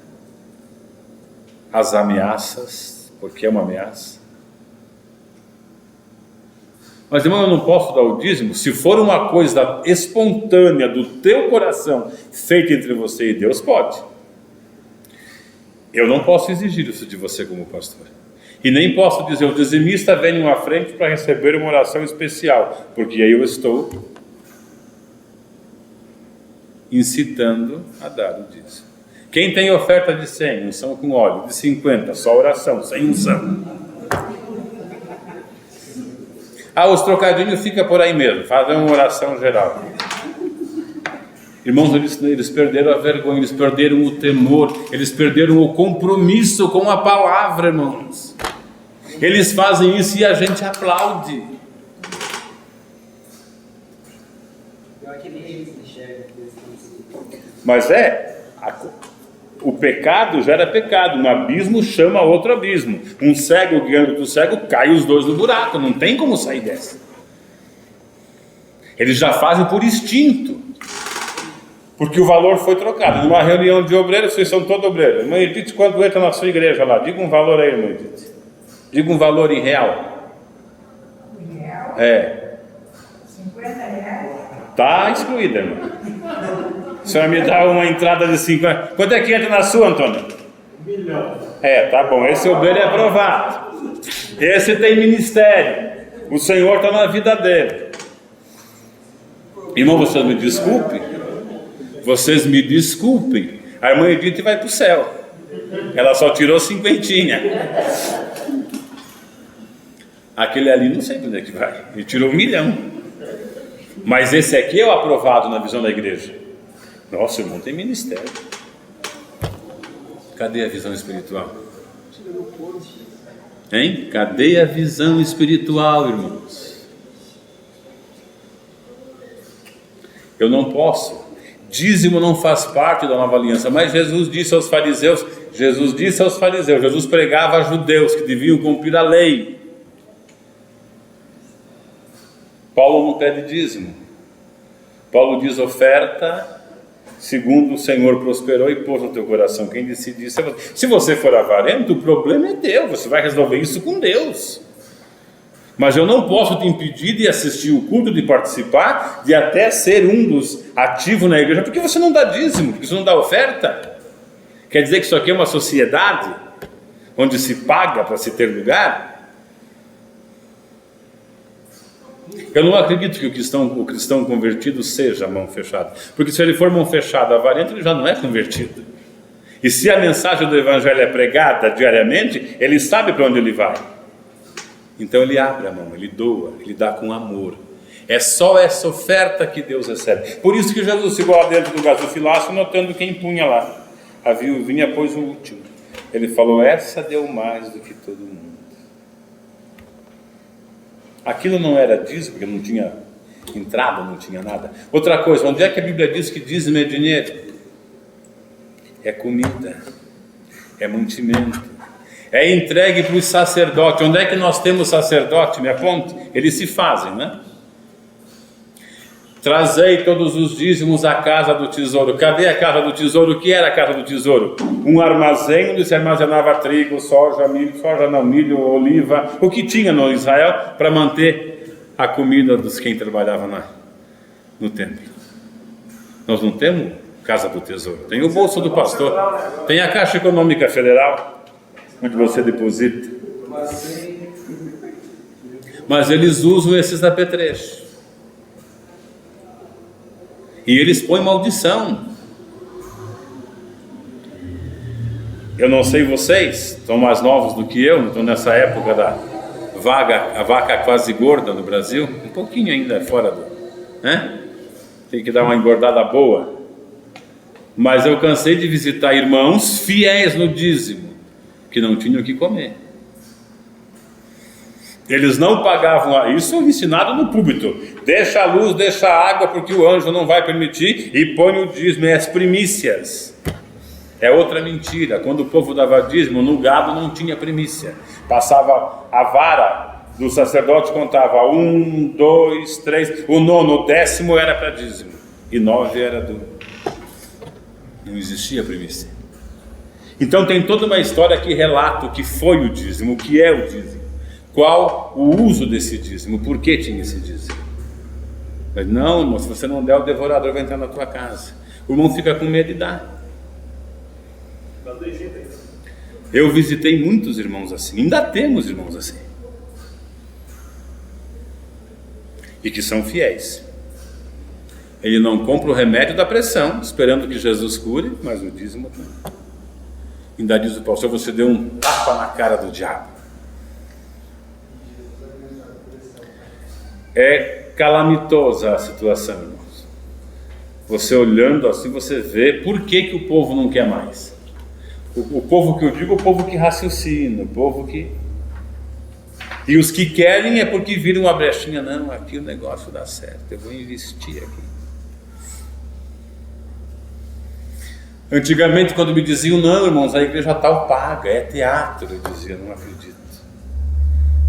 As ameaças, porque é uma ameaça. Mas, irmão, eu não posso dar o dízimo se for uma coisa espontânea do teu coração, feita entre você e Deus, pode. Eu não posso exigir isso de você como pastor. E nem posso dizer, o dizimista venha à frente para receber uma oração especial, porque aí eu estou incitando a dar o dízimo. Quem tem oferta de 100, unção com óleo, de 50, só oração, sem unção. Os trocadilhos ficam por aí mesmo, fazem uma oração geral. Irmãos, eles perderam a vergonha, eles perderam o temor, eles perderam o compromisso com a palavra, irmãos. Eles fazem isso e a gente aplaude. Mas o pecado gera pecado, um abismo chama outro abismo. Um cego guiando do cego, cai os dois no buraco, não tem como sair dessa. Eles já fazem por instinto, porque o valor foi trocado. Numa reunião de obreiros, vocês são todos obreiros. Irmã Edith, quando entra na sua igreja lá, diga um valor aí, irmã Edith. Diga um valor em real. Em real? É. 50 reais? Tá excluída, irmã. A senhora me dá uma entrada de 50. Quanto é que entra na sua, Antônio? 1 milhão. É, tá bom. Esse obreiro é aprovado. Esse tem ministério. O Senhor está na vida dele. Irmão, vocês me desculpem. Vocês me desculpem. A irmã Edith vai para o céu. Ela só tirou 50. Aquele ali não sei para onde é que vai. Ele tirou 1 milhão. Mas esse aqui é o aprovado na visão da igreja. Nossa, irmão, tem ministério. Cadê a visão espiritual? Hein? Cadê a visão espiritual, irmãos? Eu não posso. Dízimo não faz parte da nova aliança, mas Jesus disse aos fariseus, Jesus pregava a judeus que deviam cumprir a lei. Paulo não pede dízimo. Paulo diz oferta segundo o Senhor prosperou e pôs no teu coração. Quem decide isso é você. Se você for avarento, o problema é teu, você vai resolver isso com Deus. Mas eu não posso te impedir de assistir o culto, de participar, de até ser um dos ativos na igreja, porque você não dá dízimo, porque você não dá oferta. Quer dizer que isso aqui é uma sociedade onde se paga para se ter lugar? Eu não acredito que o cristão convertido seja mão fechada, porque se ele for mão fechada, avarento, ele já não é convertido. E se a mensagem do evangelho é pregada diariamente, ele sabe para onde ele vai. Então ele abre a mão, ele doa, ele dá com amor. É só essa oferta que Deus recebe. Por isso que Jesus chegou lá dentro do gasofilácio, notando quem punha lá. A viuvinha pôs o último. Ele falou, essa deu mais do que todo mundo. Aquilo não era dízimo, porque não tinha entrada, não tinha nada. Outra coisa, onde é que a Bíblia diz que dízimo é dinheiro? É comida, é mantimento, é entregue para os sacerdotes. Onde é que nós temos sacerdote? Me aponte. Eles se fazem, né? Trazei todos os dízimos à casa do tesouro. Cadê a casa do tesouro? O que era a casa do tesouro? Um armazém onde se armazenava trigo, milho, oliva, o que tinha no Israel para manter a comida dos quem trabalhava no templo. Nós não temos casa do tesouro. Tem o bolso do pastor, tem a Caixa Econômica Federal, onde você deposita. Mas eles usam esses apetrechos. E eles põem maldição. Eu não sei vocês, estão mais novos do que eu, estão nessa época da a vaca quase gorda no Brasil, um pouquinho ainda fora do, né? Tem que dar uma engordada boa. Mas eu cansei de visitar irmãos fiéis no dízimo, que não tinham o que comer. Eles não pagavam, isso é ensinado no púlpito, deixa a luz, deixa a água, porque o anjo não vai permitir, e põe o dízimo, as primícias. É outra mentira. Quando o povo dava dízimo, no gado não tinha primícia. Passava a vara do sacerdote, contava 1, 2, 3, o 9º, o 10º era para dízimo, e 9 era do... Não existia primícia. Então tem toda uma história que relata o que foi o dízimo, o que é o dízimo. Qual o uso desse dízimo? Por que tinha esse dízimo? Mas não, irmão, se você não der, o devorador vai entrar na tua casa. O irmão fica com medo de dar. Eu visitei muitos irmãos assim, ainda temos irmãos assim. E que são fiéis. Ele não compra o remédio da pressão, esperando que Jesus cure, mas o dízimo não. Ainda diz o pastor, você deu um tapa na cara do diabo. É calamitosa a situação, irmãos. Você olhando assim, você vê por que o povo não quer mais. O povo que eu digo, o povo que raciocina, o povo que... E os que querem é porque viram uma brechinha. Não, aqui o negócio dá certo, eu vou investir aqui. Antigamente, quando me diziam, não, irmãos, a igreja tal paga, é teatro, eu dizia, não acredito.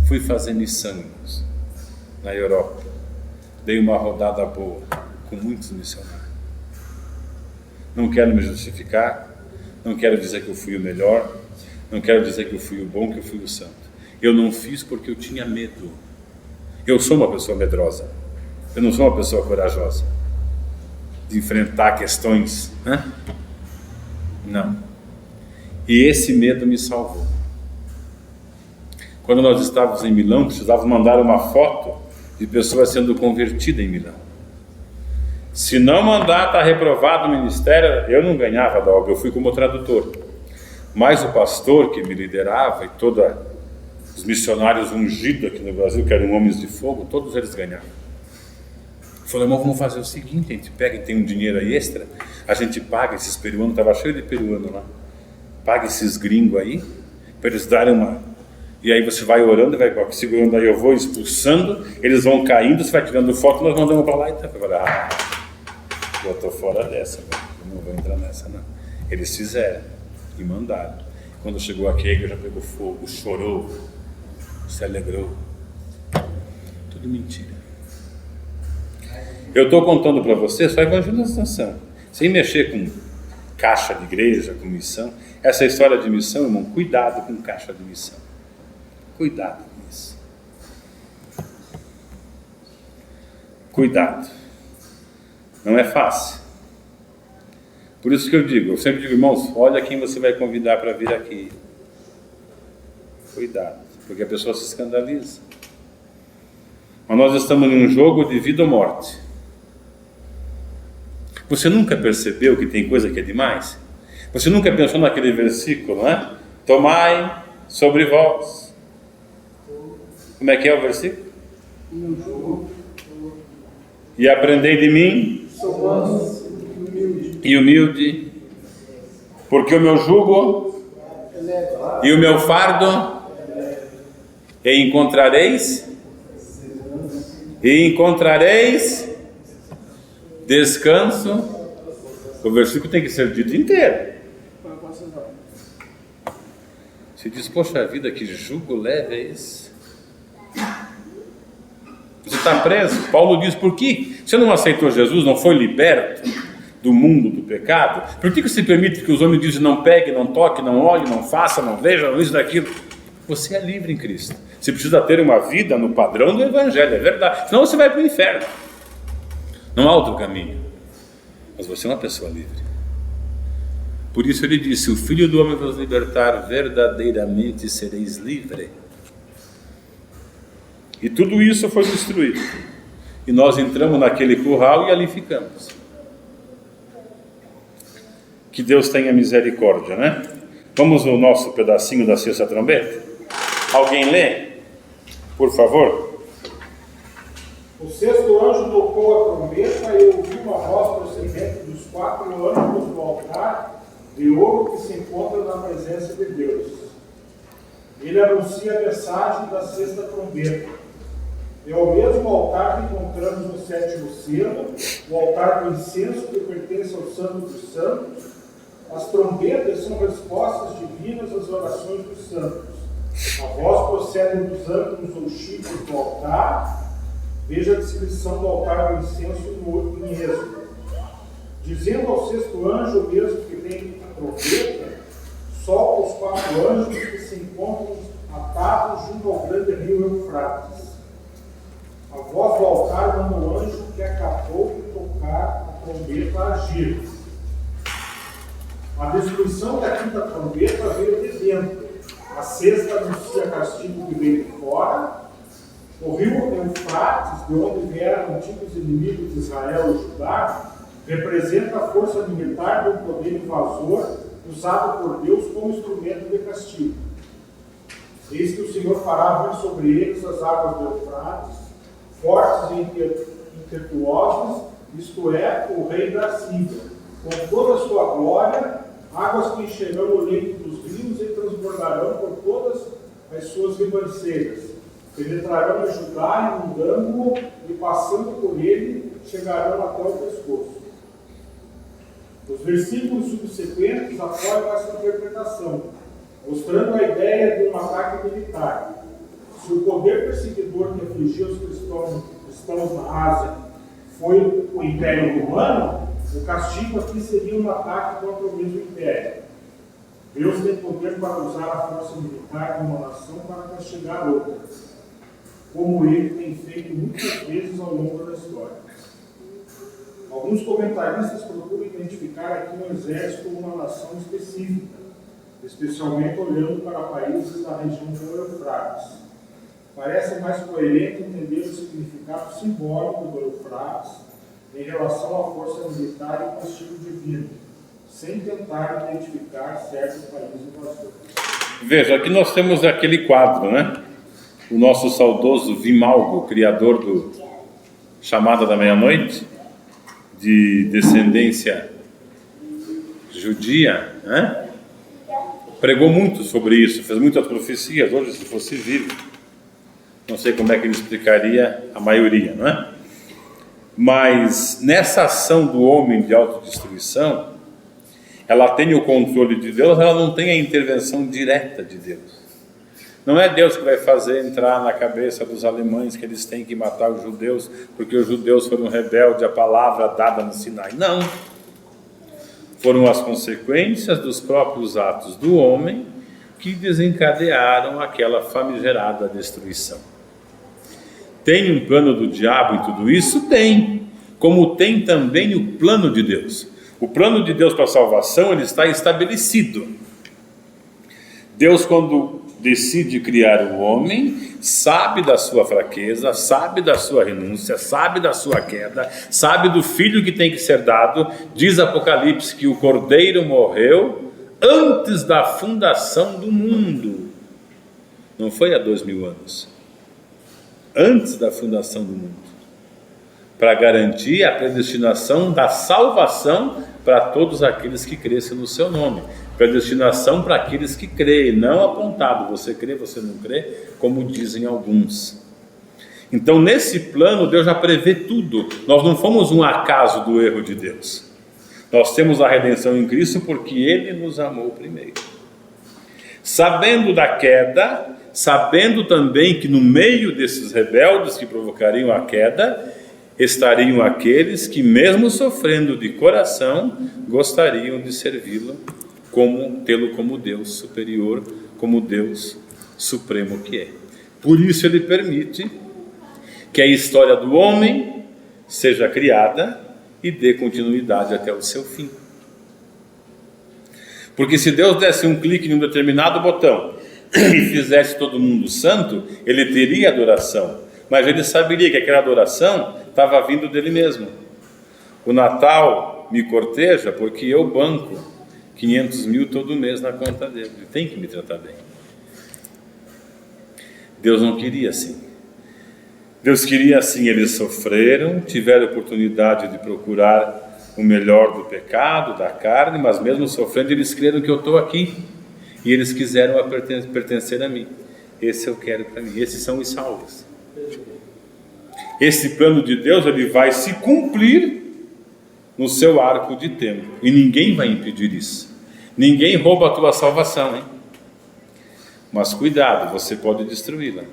Fui fazer missão, irmãos, na Europa. Dei uma rodada boa, com muitos missionários. Não quero me justificar, não quero dizer que eu fui o melhor, não quero dizer que eu fui o bom, que eu fui o santo. Eu não fiz porque eu tinha medo. Eu sou uma pessoa medrosa. Eu não sou uma pessoa corajosa de enfrentar questões, né? Não. E esse medo me salvou. Quando nós estávamos em Milão, precisávamos mandar uma foto de pessoas sendo convertidas em Milão. Se não mandar, está reprovado o ministério. Eu não ganhava da obra, eu fui como tradutor. Mas o pastor que me liderava e todos os missionários ungidos aqui no Brasil, que eram homens de fogo, todos eles ganhavam. Falei, irmão, vamos fazer o seguinte, a gente pega e tem um dinheiro aí extra, a gente paga esses peruanos, estava cheio de peruano lá, paga esses gringos aí, para eles darem uma... E aí você vai orando, vai segurando aí, eu vou expulsando, eles vão caindo, você vai tirando foto, nós mandamos para lá e tá. Eu falei, eu estou fora dessa, eu não vou entrar nessa não. Eles fizeram e mandaram. Quando chegou aqui, a igreja pegou fogo, chorou, se alegrou. Tudo mentira. Eu estou contando para você só evangelização, sem mexer com caixa de igreja, com missão. Essa história de missão, irmão, cuidado com caixa de missão. Cuidado com isso. Cuidado. Não é fácil. Por isso que eu sempre digo, irmãos, olha quem você vai convidar para vir aqui. Cuidado, porque a pessoa se escandaliza. Mas nós estamos num jogo de vida ou morte. Você nunca percebeu que tem coisa que é demais? Você nunca pensou naquele versículo, né? Tomai sobre vós. Como é que é o versículo? E aprendei de mim, e humilde, porque o meu jugo e o meu fardo encontrareis descanso. O versículo tem que ser dito inteiro. Você diz, poxa vida, que jugo leve é esse? Você está preso. Paulo diz, por que você não aceitou Jesus, não foi liberto do mundo do pecado? Por que você permite que os homens dizem, não pegue, não toque, não olhe, não faça, não veja, não isso, daquilo? Você é livre em Cristo. Você precisa ter uma vida no padrão do Evangelho, é verdade. Senão você vai para o inferno. Não há outro caminho. Mas você é uma pessoa livre. Por isso ele disse, o Filho do Homem vos libertar, verdadeiramente sereis livres. E tudo isso foi destruído. E nós entramos naquele curral e ali ficamos. Que Deus tenha misericórdia, né? Vamos no nosso pedacinho da sexta trombeta? Alguém lê? Por favor. O sexto anjo tocou a trombeta e eu ouvi uma voz procedente dos 4 anjos do altar de ouro que se encontra na presença de Deus. Ele anuncia a mensagem da sexta trombeta. É o mesmo altar que encontramos no 7º selo, o altar do incenso que pertence ao Santo dos Santos. As trombetas são respostas divinas às orações dos santos. A voz procede dos ângulos ou chifres do altar. Veja a descrição do altar do incenso em Êxodo. Dizendo ao sexto anjo, o mesmo que tem a trombeta, solta os 4 anjos que se encontram atados junto ao grande rio Eufrates. A voz do altar manda o anjo que acabou de tocar a trombeta a agir. A destruição da 5ª trombeta veio de dentro. A sexta anuncia castigo que veio de fora. O rio Eufrates, de onde vieram antigos inimigos de Israel e Judá, representa a força militar de um poder invasor usado por Deus como instrumento de castigo. Eis que o Senhor fará vir sobre eles as águas do Eufrates, fortes e impetuosas, isto é, o rei da Síria, com toda a sua glória, águas que encherão o leito dos rios e transbordarão por todas as suas ribanceiras. Penetrarão em Judá, inundando-o, e passando por ele, chegarão até o pescoço. Os versículos subsequentes apoiam essa interpretação, mostrando a ideia de um ataque militar. Se o poder perseguidor que afligia os cristãos na Ásia foi o Império Romano, o castigo aqui seria um ataque contra o mesmo Império. Deus tem poder para usar a força militar de uma nação para castigar outra, como ele tem feito muitas vezes ao longo da história. Alguns comentaristas procuram identificar aqui um exército como uma nação específica, especialmente olhando para países da região do Eufrates. Parece mais coerente entender o significado simbólico do Eufrates em relação à força militar e o castigo divino, sem tentar identificar certos países invasores. Veja, aqui nós temos aquele quadro, né? O nosso saudoso Vimalgo, criador do Chamada da Meia-Noite, de descendência judia, né? Pregou muito sobre isso, fez muitas profecias. Hoje, se fosse vivo, não sei como é que ele explicaria a maioria, não é? Mas nessa ação do homem de autodestruição, ela tem o controle de Deus, ela não tem a intervenção direta de Deus. Não é Deus que vai fazer entrar na cabeça dos alemães que eles têm que matar os judeus, porque os judeus foram rebeldes à palavra dada no Sinai. Não. Foram as consequências dos próprios atos do homem que desencadearam aquela famigerada destruição. Tem um plano do diabo em tudo isso? Tem. Como tem também o plano de Deus. O plano de Deus para a salvação, ele está estabelecido. Deus, quando decide criar o homem, sabe da sua fraqueza, sabe da sua renúncia, sabe da sua queda, sabe do filho que tem que ser dado. Diz Apocalipse que o Cordeiro morreu antes da fundação do mundo. Não foi há 2000 anos. Antes da fundação do mundo. Para garantir a predestinação da salvação para todos aqueles que crescem no seu nome. Predestinação para aqueles que creem, não apontado, você crê, você não crê, como dizem alguns. Então, nesse plano, Deus já prevê tudo. Nós não fomos um acaso do erro de Deus. Nós temos a redenção em Cristo porque Ele nos amou primeiro. Sabendo da queda, sabendo também que no meio desses rebeldes que provocariam a queda, estariam aqueles que, mesmo sofrendo de coração, gostariam de servi-lo, tê-lo como Deus superior, como Deus supremo que é. Por isso ele permite que a história do homem seja criada e dê continuidade até o seu fim. Porque se Deus desse um clique em um determinado botão e fizesse todo mundo santo, ele teria adoração, mas ele saberia que aquela adoração estava vindo dele mesmo. O Natal me corteja porque eu banco 500 mil todo mês na conta dele. Ele tem que me tratar bem. Deus não queria assim. Deus queria assim. Eles sofreram, tiveram oportunidade de procurar o melhor do pecado, da carne, mas mesmo sofrendo, eles creram que eu estou aqui. E eles quiseram pertencer a mim. Esse eu quero para mim. Esses são os salvos. Esse plano de Deus, ele vai se cumprir no seu arco de tempo. E ninguém vai impedir isso. Ninguém rouba a tua salvação, hein? Mas cuidado, você pode destruí-la.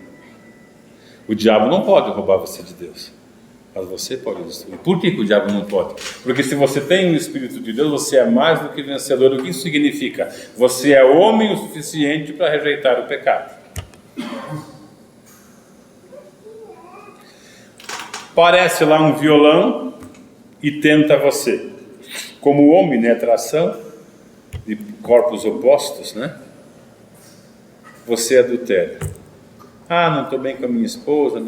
O diabo não pode roubar você de Deus, mas você pode destruir. Por que o diabo não pode? Porque se você tem o Espírito de Deus, você é mais do que vencedor. O que isso significa? Você é homem o suficiente para rejeitar o pecado. Parece lá um violão e tenta você. Como o homem, né, atração de corpos opostos, né? Você adultera. Ah, não estou bem com a minha esposa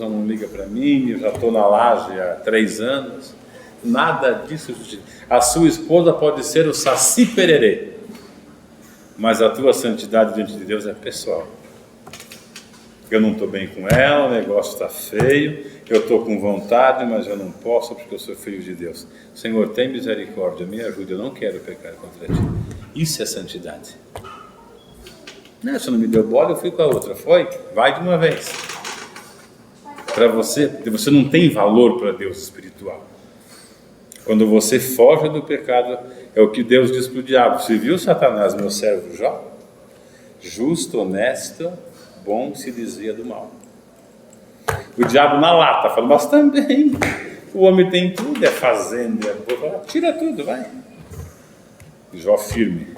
não liga para mim, eu já estou na laje há 3 anos. Nada disso justifica. A sua esposa pode ser o Saci Pererê, mas a tua santidade diante de Deus é pessoal. eu não estou bem com ela, o negócio está feio, eu estou com vontade, mas eu não posso porque eu sou filho de Deus. Senhor, tem misericórdia, me ajude, eu não quero pecar contra ti. Isso é santidade. Não, você não me deu bola, eu fui com a outra. Foi? Vai de uma vez. Para você, porque você não tem valor para Deus espiritual. Quando você foge do pecado, é o que Deus diz para o diabo. Você viu, Satanás, meu servo Jó? Justo, honesto, bom se dizia do mal. O diabo na lata, fala, mas também o homem tem tudo, é fazenda, é boa, tira tudo, vai. Jó firme.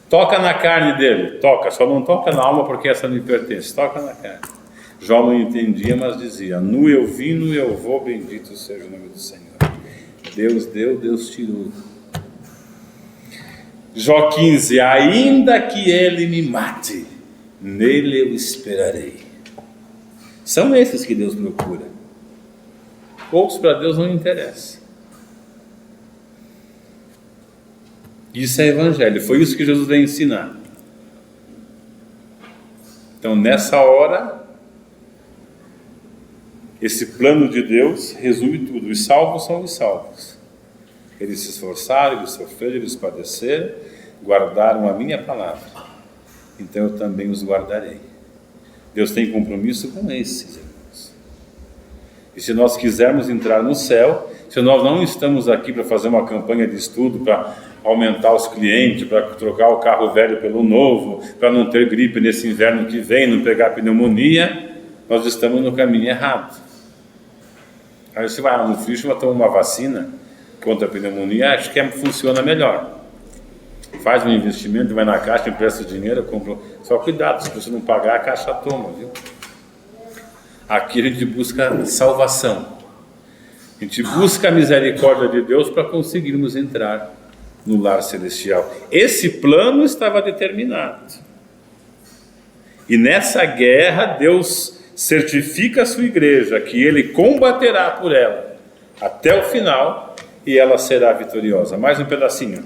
Toca na carne dele, toca, só não toca na alma porque essa me pertence, toca na carne. Jó não entendia, mas dizia, nu eu vim, nu eu vou, bendito seja o nome do Senhor. Deus deu, Deus tirou. Jó 15, ainda que ele me mate, nele eu esperarei. São esses que Deus procura. Outros para Deus não interessa. Isso é evangelho, foi isso que Jesus veio ensinar. Então nessa hora, esse plano de Deus resume tudo. Os salvos são os salvos. Eles se esforçaram, eles sofreram, eles padeceram, guardaram a minha palavra. Então eu também os guardarei. Deus tem compromisso com esses irmãos. E se nós quisermos entrar no céu, se nós não estamos aqui para fazer uma campanha de estudo, para aumentar os clientes, para trocar o carro velho pelo novo, para não ter gripe nesse inverno que vem, não pegar pneumonia, nós estamos no caminho errado. Aí você vai no Frischmann, toma uma vacina contra a pneumonia, acho que funciona melhor. Faz um investimento, vai na caixa, empresta dinheiro, compra. Só cuidado, se você não pagar, a caixa toma, viu? Aqui a gente busca salvação. A gente busca a misericórdia de Deus para conseguirmos entrar no lar celestial. Esse plano estava determinado. E nessa guerra, Deus certifica a sua igreja que Ele combaterá por ela até o final e ela será vitoriosa. Mais um pedacinho.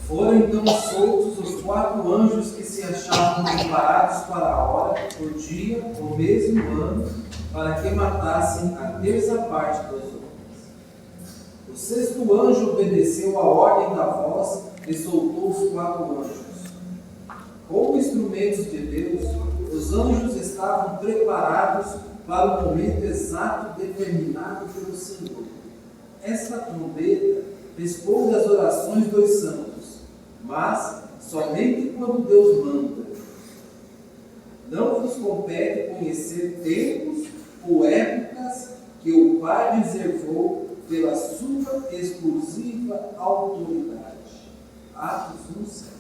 Foram então soltos os 4 anjos que se achavam preparados para a hora, por dia, o mesmo ano, para que matassem a terça parte dos homens. O 6º anjo obedeceu à ordem da voz e soltou os 4 anjos. Como instrumentos de Deus, os anjos estavam preparados para o momento exato determinado pelo Senhor. Esta trombeta responde às orações dos santos, mas somente quando Deus manda. Não vos compete conhecer tempos ou épocas que o Pai reservou pela sua exclusiva autoridade. Atos 1:7.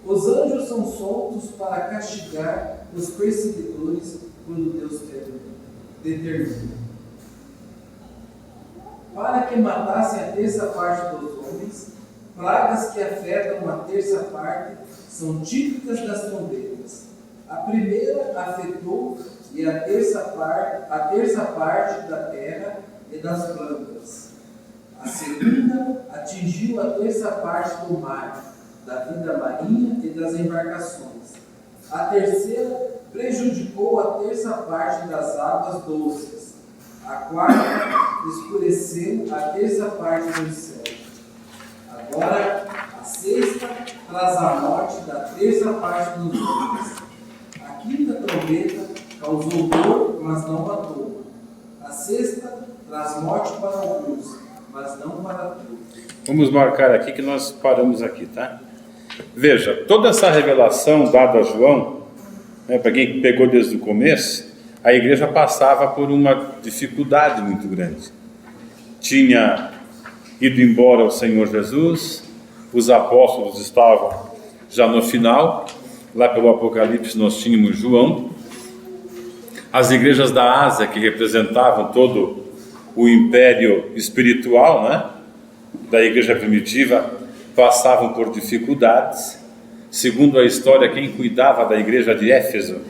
Os anjos são soltos para castigar os perseguidores quando Deus determina. Para que matassem a terça parte dos homens, pragas que afetam a terça parte são típicas das trombetas. A primeira afetou e a terça parte da terra e das plantas. A segunda atingiu a terça parte do mar, da vida marinha e das embarcações. A terceira prejudicou a terça parte das águas doces. A quarta escureceu a terça parte dos céus. Agora, a sexta traz a morte da terça parte dos homens. A quinta trombeta causou dor, mas não matou. A sexta traz morte para alguns, mas não para todos. Vamos marcar aqui que nós paramos aqui, tá? Veja, toda essa revelação dada a João, para quem pegou desde o começo, a igreja passava por uma dificuldade muito grande. Tinha ido embora o Senhor Jesus, os apóstolos estavam já no final, lá pelo Apocalipse nós tínhamos João, as igrejas da Ásia, que representavam todo o império espiritual, né, da igreja primitiva, passavam por dificuldades. Segundo a história, quem cuidava da igreja de Éfeso,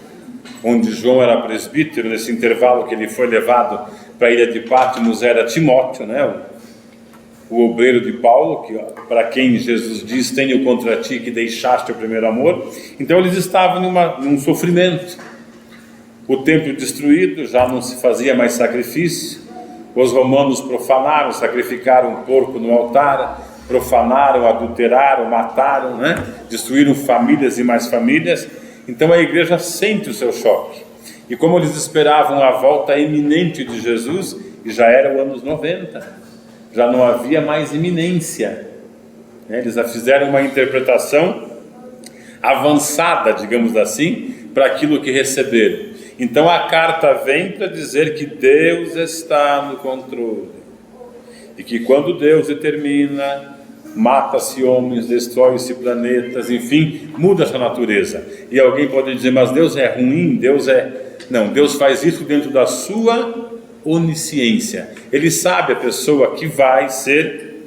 onde João era presbítero, nesse intervalo que ele foi levado para a ilha de Patmos, era Timóteo, né? o obreiro de Paulo, que para quem Jesus diz: tenho contra ti que deixaste o primeiro amor. Então eles estavam num sofrimento. O templo destruído, já não se fazia mais sacrifício. Os romanos profanaram, sacrificaram um porco no altar, profanaram, adulteraram, mataram, destruíram famílias e mais famílias. Então a igreja sente o seu choque. E como eles esperavam a volta iminente de Jesus, e já eram anos 90, já não havia mais iminência, eles já fizeram uma interpretação avançada, digamos assim, para aquilo que receberam. Então a carta vem para dizer que Deus está no controle, e que quando Deus determina, mata-se homens, destrói-se planetas, enfim, muda essa natureza. E alguém pode dizer: mas Deus é ruim, Não, Deus faz isso dentro da sua onisciência. Ele sabe a pessoa que vai ser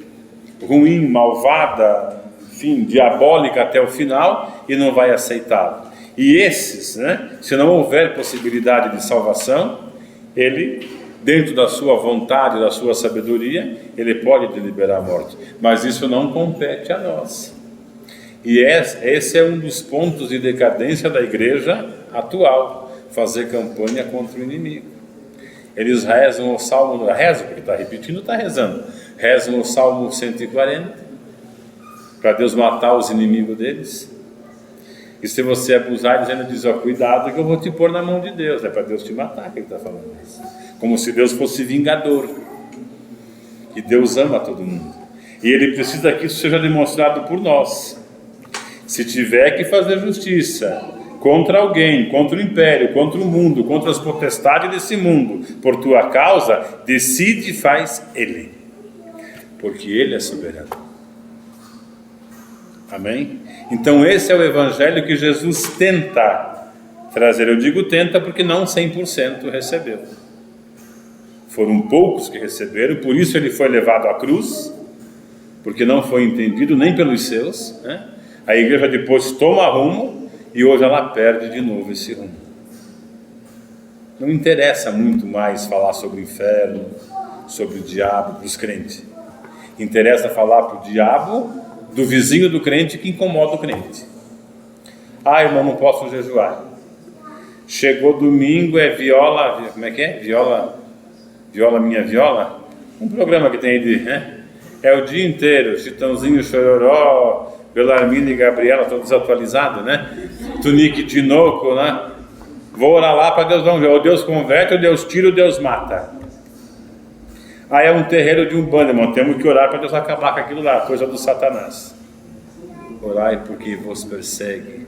ruim, malvada, enfim, diabólica até o final, e não vai aceitá-lo. E esses, se não houver possibilidade de salvação, ele, dentro da sua vontade, da sua sabedoria, ele pode deliberar a morte. Mas isso não compete a nós. E esse é um dos pontos de decadência da igreja atual: fazer campanha contra o inimigo. Eles rezam o Salmo, porque está repetindo, está rezando, rezam o Salmo 140, para Deus matar os inimigos deles. E se você abusar, eles ainda dizem: cuidado que eu vou te pôr na mão de Deus, é para Deus te matar que ele está falando isso. Como se Deus fosse vingador, que Deus ama todo mundo, e Ele precisa que isso seja demonstrado por nós. Se tiver que fazer justiça contra alguém, contra o império, contra o mundo, contra as potestades desse mundo, por tua causa, decide e faz Ele, porque Ele é soberano. Amém? Então esse é o evangelho que Jesus tenta trazer. Eu digo tenta porque não 100% recebeu. Foram poucos que receberam, por isso ele foi levado à cruz, porque não foi entendido nem pelos seus, A igreja depois toma rumo e hoje ela perde de novo esse rumo. Não interessa muito mais falar sobre o inferno, sobre o diabo para os crentes. Interessa falar para o diabo do vizinho do crente que incomoda o crente. Irmão, não posso jejuar. Chegou domingo, é viola, como é que é? Viola minha viola? Um programa que tem aí é o dia inteiro, Chitãozinho, Chororó, Belarmina e Gabriela, todo desatualizado, Tunique, Tinoco, Vou orar lá para Deus, vamos ver, ou Deus converte, ou Deus tira, ou Deus mata. É um terreiro de Umbanda, irmão, temos que orar para Deus acabar com aquilo lá, coisa do Satanás. Orai porque vos persegue,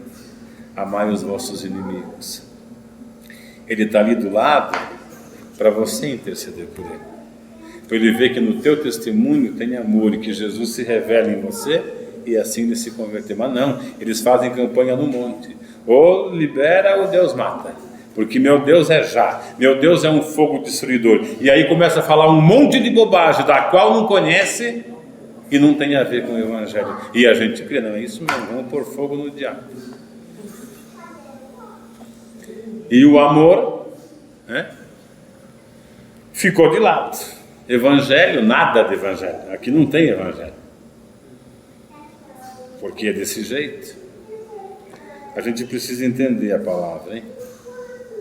amai os vossos inimigos. Ele está ali do lado para você interceder por ele, para ele ver que no teu testemunho tem amor e que Jesus se revela em você e assim ele se converter. Mas não, eles fazem campanha no monte: ou libera ou Deus mata, porque meu Deus é já, meu Deus é um fogo destruidor. E aí começa a falar um monte de bobagem da qual não conhece e não tem a ver com o evangelho. E a gente crê: não, é isso mesmo, vamos pôr fogo no diabo. E o amor ficou de lado. Evangelho, nada de evangelho. Aqui não tem evangelho, porque é desse jeito. A gente precisa entender a palavra,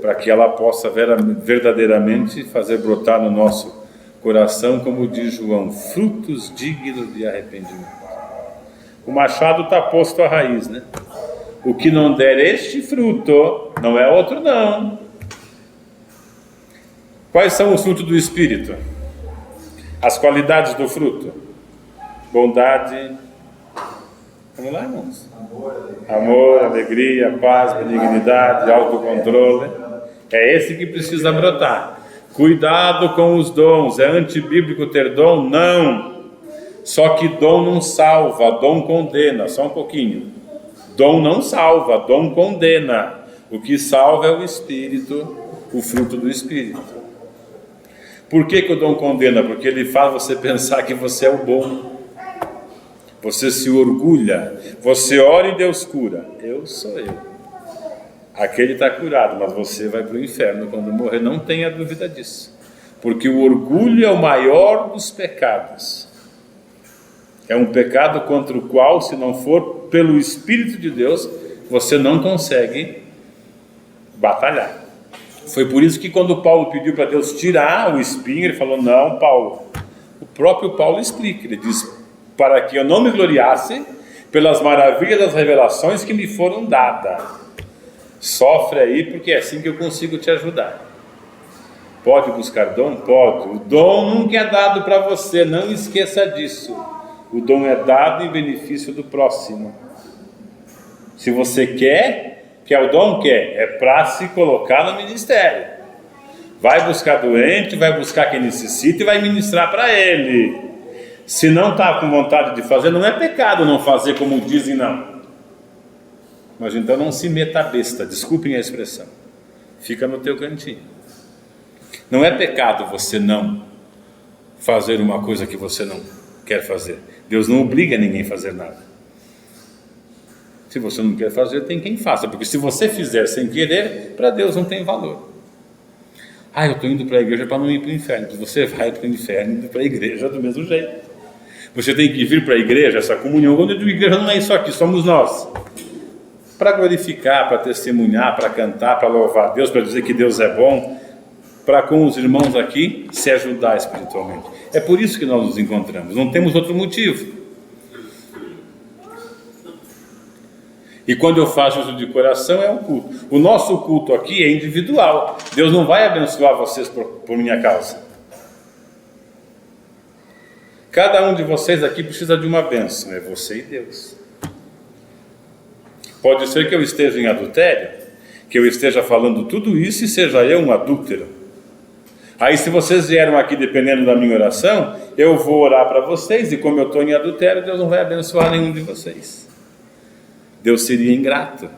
para que ela possa verdadeiramente fazer brotar no nosso coração, como diz João, frutos dignos de arrependimento. O machado está posto à raiz, O que não der este fruto, não é outro não. Quais são os frutos do Espírito? As qualidades do fruto: bondade, vamos lá, irmãos? Amor, alegria, paz, benignidade, autocontrole. É esse que precisa brotar. Cuidado com os dons. É antibíblico ter dom? Não. Só que dom não salva, dom condena. Só um pouquinho. Dom não salva, dom condena. O que salva é o Espírito, o fruto do Espírito. Por que o dom condena? Porque ele faz você pensar que você é o bom. Você se orgulha. Você ora e Deus cura. Eu sou eu. Aquele está curado, mas você vai para o inferno quando morrer. Não tenha dúvida disso. Porque o orgulho é o maior dos pecados. É um pecado contra o qual, se não for pelo Espírito de Deus, você não consegue batalhar. Foi por isso que quando Paulo pediu para Deus tirar o espinho, ele falou: não, Paulo. O próprio Paulo explica, ele diz: para que eu não me gloriasse pelas maravilhas das revelações que me foram dadas. Sofre aí, porque é assim que eu consigo te ajudar. Pode buscar dom? Pode. O dom nunca é dado para você, não esqueça disso. O dom é dado em benefício do próximo. Se você quer o dom, quer, é para se colocar no ministério. Vai buscar doente, vai buscar quem necessita e vai ministrar para ele. Se não está com vontade de fazer, não é pecado não fazer como dizem, não. Mas então não se meta besta, desculpem a expressão. Fica no teu cantinho. Não é pecado você não fazer uma coisa que você não quer fazer. Deus não obriga ninguém a fazer nada. Se você não quer fazer, tem quem faça. Porque se você fizer sem querer, para Deus não tem valor. Eu estou indo para a igreja para não ir para o inferno. Você vai para o inferno indo para a igreja do mesmo jeito. Você tem que vir para a igreja, essa comunhão. Quando eu digo igreja, não é isso aqui, somos nós. Para glorificar, para testemunhar, para cantar, para louvar a Deus, para dizer que Deus é bom, para com os irmãos aqui se ajudar espiritualmente. É por isso que nós nos encontramos, não temos outro motivo. E quando eu faço isso de coração, é um culto. O nosso culto aqui é individual. Deus não vai abençoar vocês por minha causa. Cada um de vocês aqui precisa de uma bênção, é você e Deus. Pode ser que eu esteja em adultério, que eu esteja falando tudo isso e seja eu um adúltero. Aí se vocês vieram aqui dependendo da minha oração, eu vou orar para vocês, e como eu estou em adultério, Deus não vai abençoar nenhum de vocês. Deus seria ingrato,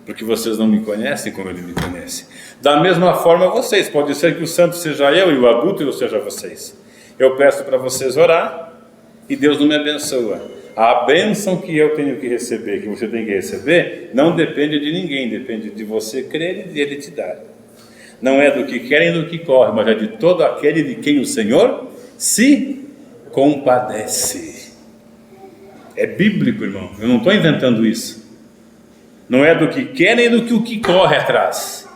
porque vocês não me conhecem como Ele me conhece. Da mesma forma vocês, pode ser que o santo seja eu e o adúltero seja vocês. Eu peço para vocês orar e Deus não me abençoa. A bênção que eu tenho que receber, que você tem que receber, não depende de ninguém, depende de você crer e de Ele te dar. Não é do que quer e do que corre, mas é de todo aquele de quem o Senhor se compadece. É bíblico, irmão, eu não estou inventando isso. Não é do que quer nem do que o que corre atrás,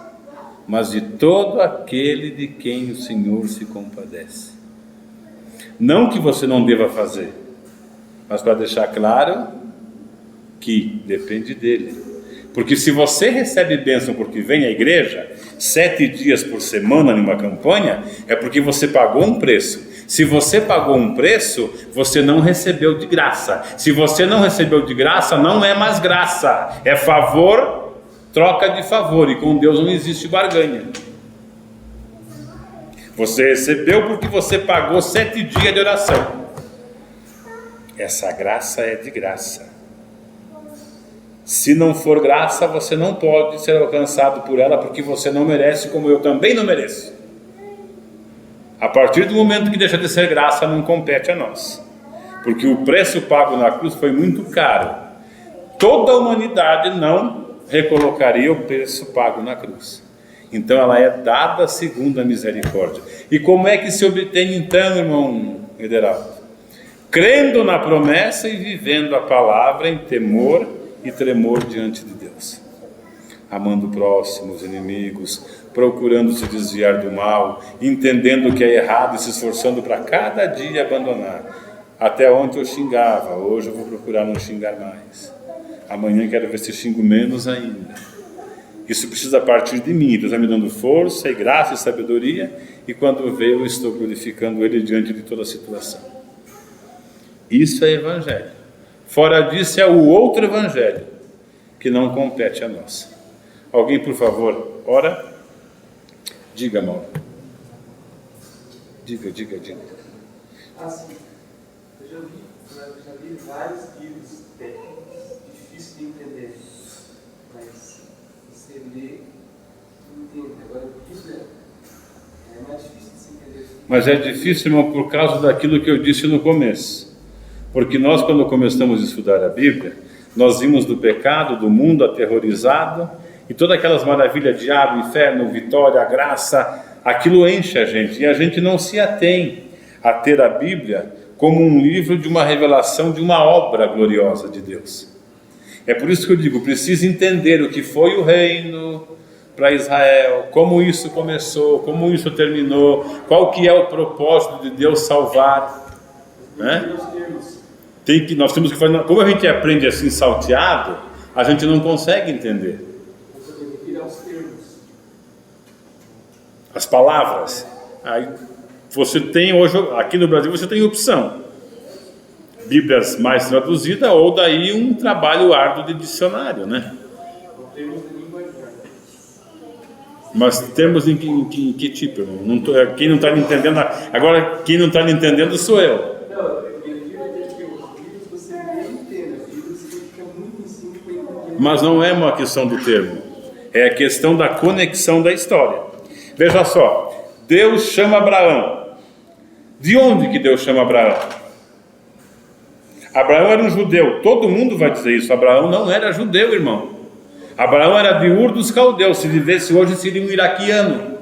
mas de todo aquele de quem o Senhor se compadece. Não que você não deva fazer, mas para deixar claro que depende dele. Porque se você recebe bênção porque vem à igreja 7 dias por semana numa campanha, é porque você pagou um preço. Se você pagou um preço, você não recebeu de graça. Se você não recebeu de graça, não é mais graça. É favor, troca de favor. E com Deus não existe barganha. Você recebeu porque você pagou 7 dias de oração. Essa graça é de graça. Se não for graça, você não pode ser alcançado por ela, porque você não merece, como eu também não mereço. A partir do momento que deixa de ser graça, não compete a nós. Porque o preço pago na cruz foi muito caro. Toda a humanidade não recolocaria o preço pago na cruz. Então ela é dada segundo a misericórdia. E como é que se obtém então, irmão Ederaldo? Crendo na promessa e vivendo a palavra em temor e tremor diante de Deus. Amando o próximo, os inimigos, procurando se desviar do mal, entendendo que é errado e se esforçando para cada dia abandonar. Até ontem eu xingava, hoje eu vou procurar não xingar mais. Amanhã quero ver se xingo menos ainda. Isso precisa partir de mim. Deus vai me dando força e graça e sabedoria, e quando vê, eu estou glorificando Ele diante de toda a situação. Isso é evangelho. Fora disso é o outro evangelho, que não compete a nós. Alguém, por favor, ora. Diga, Mauro. Diga. Sim. Eu já li vários livros técnicos, difíceis de entender. Mas você lê e entende. Agora, a Bíblia é mais difícil de se entender. Mas é difícil, irmão, por causa daquilo que eu disse no começo. Porque nós, quando começamos a estudar a Bíblia, nós vimos do pecado, do mundo aterrorizado, e todas aquelas maravilhas, diabo, inferno, vitória, graça, aquilo enche a gente, e a gente não se atém a ter a Bíblia como um livro de uma revelação de uma obra gloriosa de Deus. É por isso que eu digo, precisa entender o que foi o reino para Israel, como isso começou, como isso terminou, qual que é o propósito de Deus salvar, né? Nós temos que fazer, como a gente aprende assim salteado, a gente não consegue entender as palavras. Aí você tem hoje, aqui no Brasil, você tem opção: Bíblias mais traduzida ou daí um trabalho árduo de dicionário, né? Mas temos em que tipo? Quem não está me entendendo agora, quem não está me entendendo sou eu. Mas não é uma questão do termo, é a questão da conexão da história. Veja só, Deus chama Abraão. De onde que Deus chama Abraão? Abraão era um judeu, todo mundo vai dizer isso. Abraão não era judeu, irmão. Abraão era de Ur dos Caldeus, se vivesse hoje seria um iraquiano.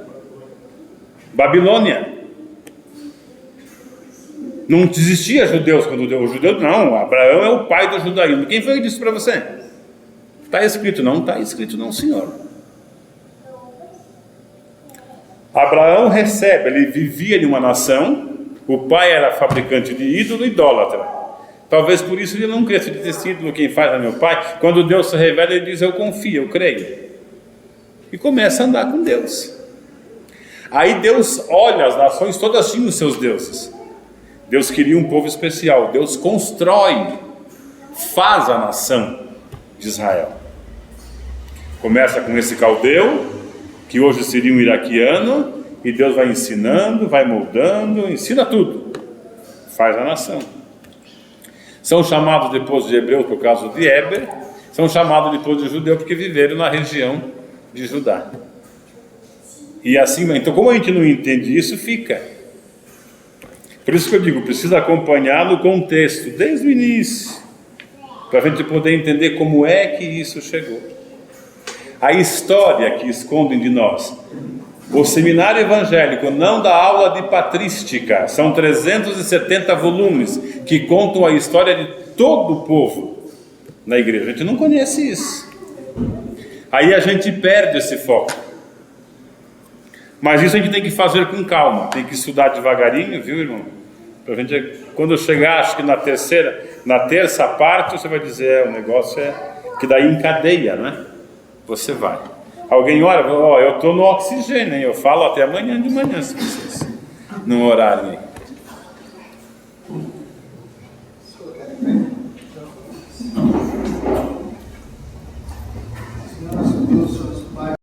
Babilônia. Não existia judeus quando o judeu, não, Abraão é o pai do judaísmo. Quem foi que disse para você? Está escrito, não está escrito, não, senhor. Abraão recebe, ele vivia em uma nação, o pai era fabricante de ídolo, idólatra. Talvez por isso ele não cresça de ter ídolo, quem faz é meu pai. Quando Deus se revela, ele diz, eu confio, eu creio. E começa a andar com Deus. Aí Deus olha as nações, todas tinham os seus deuses. Deus queria um povo especial. Deus constrói, faz a nação de Israel. Começa com esse caldeu, que hoje seria um iraquiano, e Deus vai ensinando, vai moldando, ensina tudo. Faz a nação. São chamados depois de hebreus por causa de Éber, são chamados depois de judeu porque viveram na região de Judá. E assim, então como a gente não entende isso, fica. Por isso que eu digo, precisa acompanhar no contexto, desde o início, para a gente poder entender como é que isso chegou. A história que escondem de nós. O seminário evangélico não dá aula de patrística, são 370 volumes que contam a história de todo o povo na igreja. A gente não conhece isso. Aí a gente perde esse foco. Mas isso a gente tem que fazer com calma, tem que estudar devagarinho, viu, irmão? Pra gente, quando eu chegar, acho que na terça parte, você vai dizer, o negócio é que daí encadeia, né? Você vai. Alguém olha, eu estou no oxigênio, hein? Eu falo até amanhã de manhã, se vocês não orarem aí.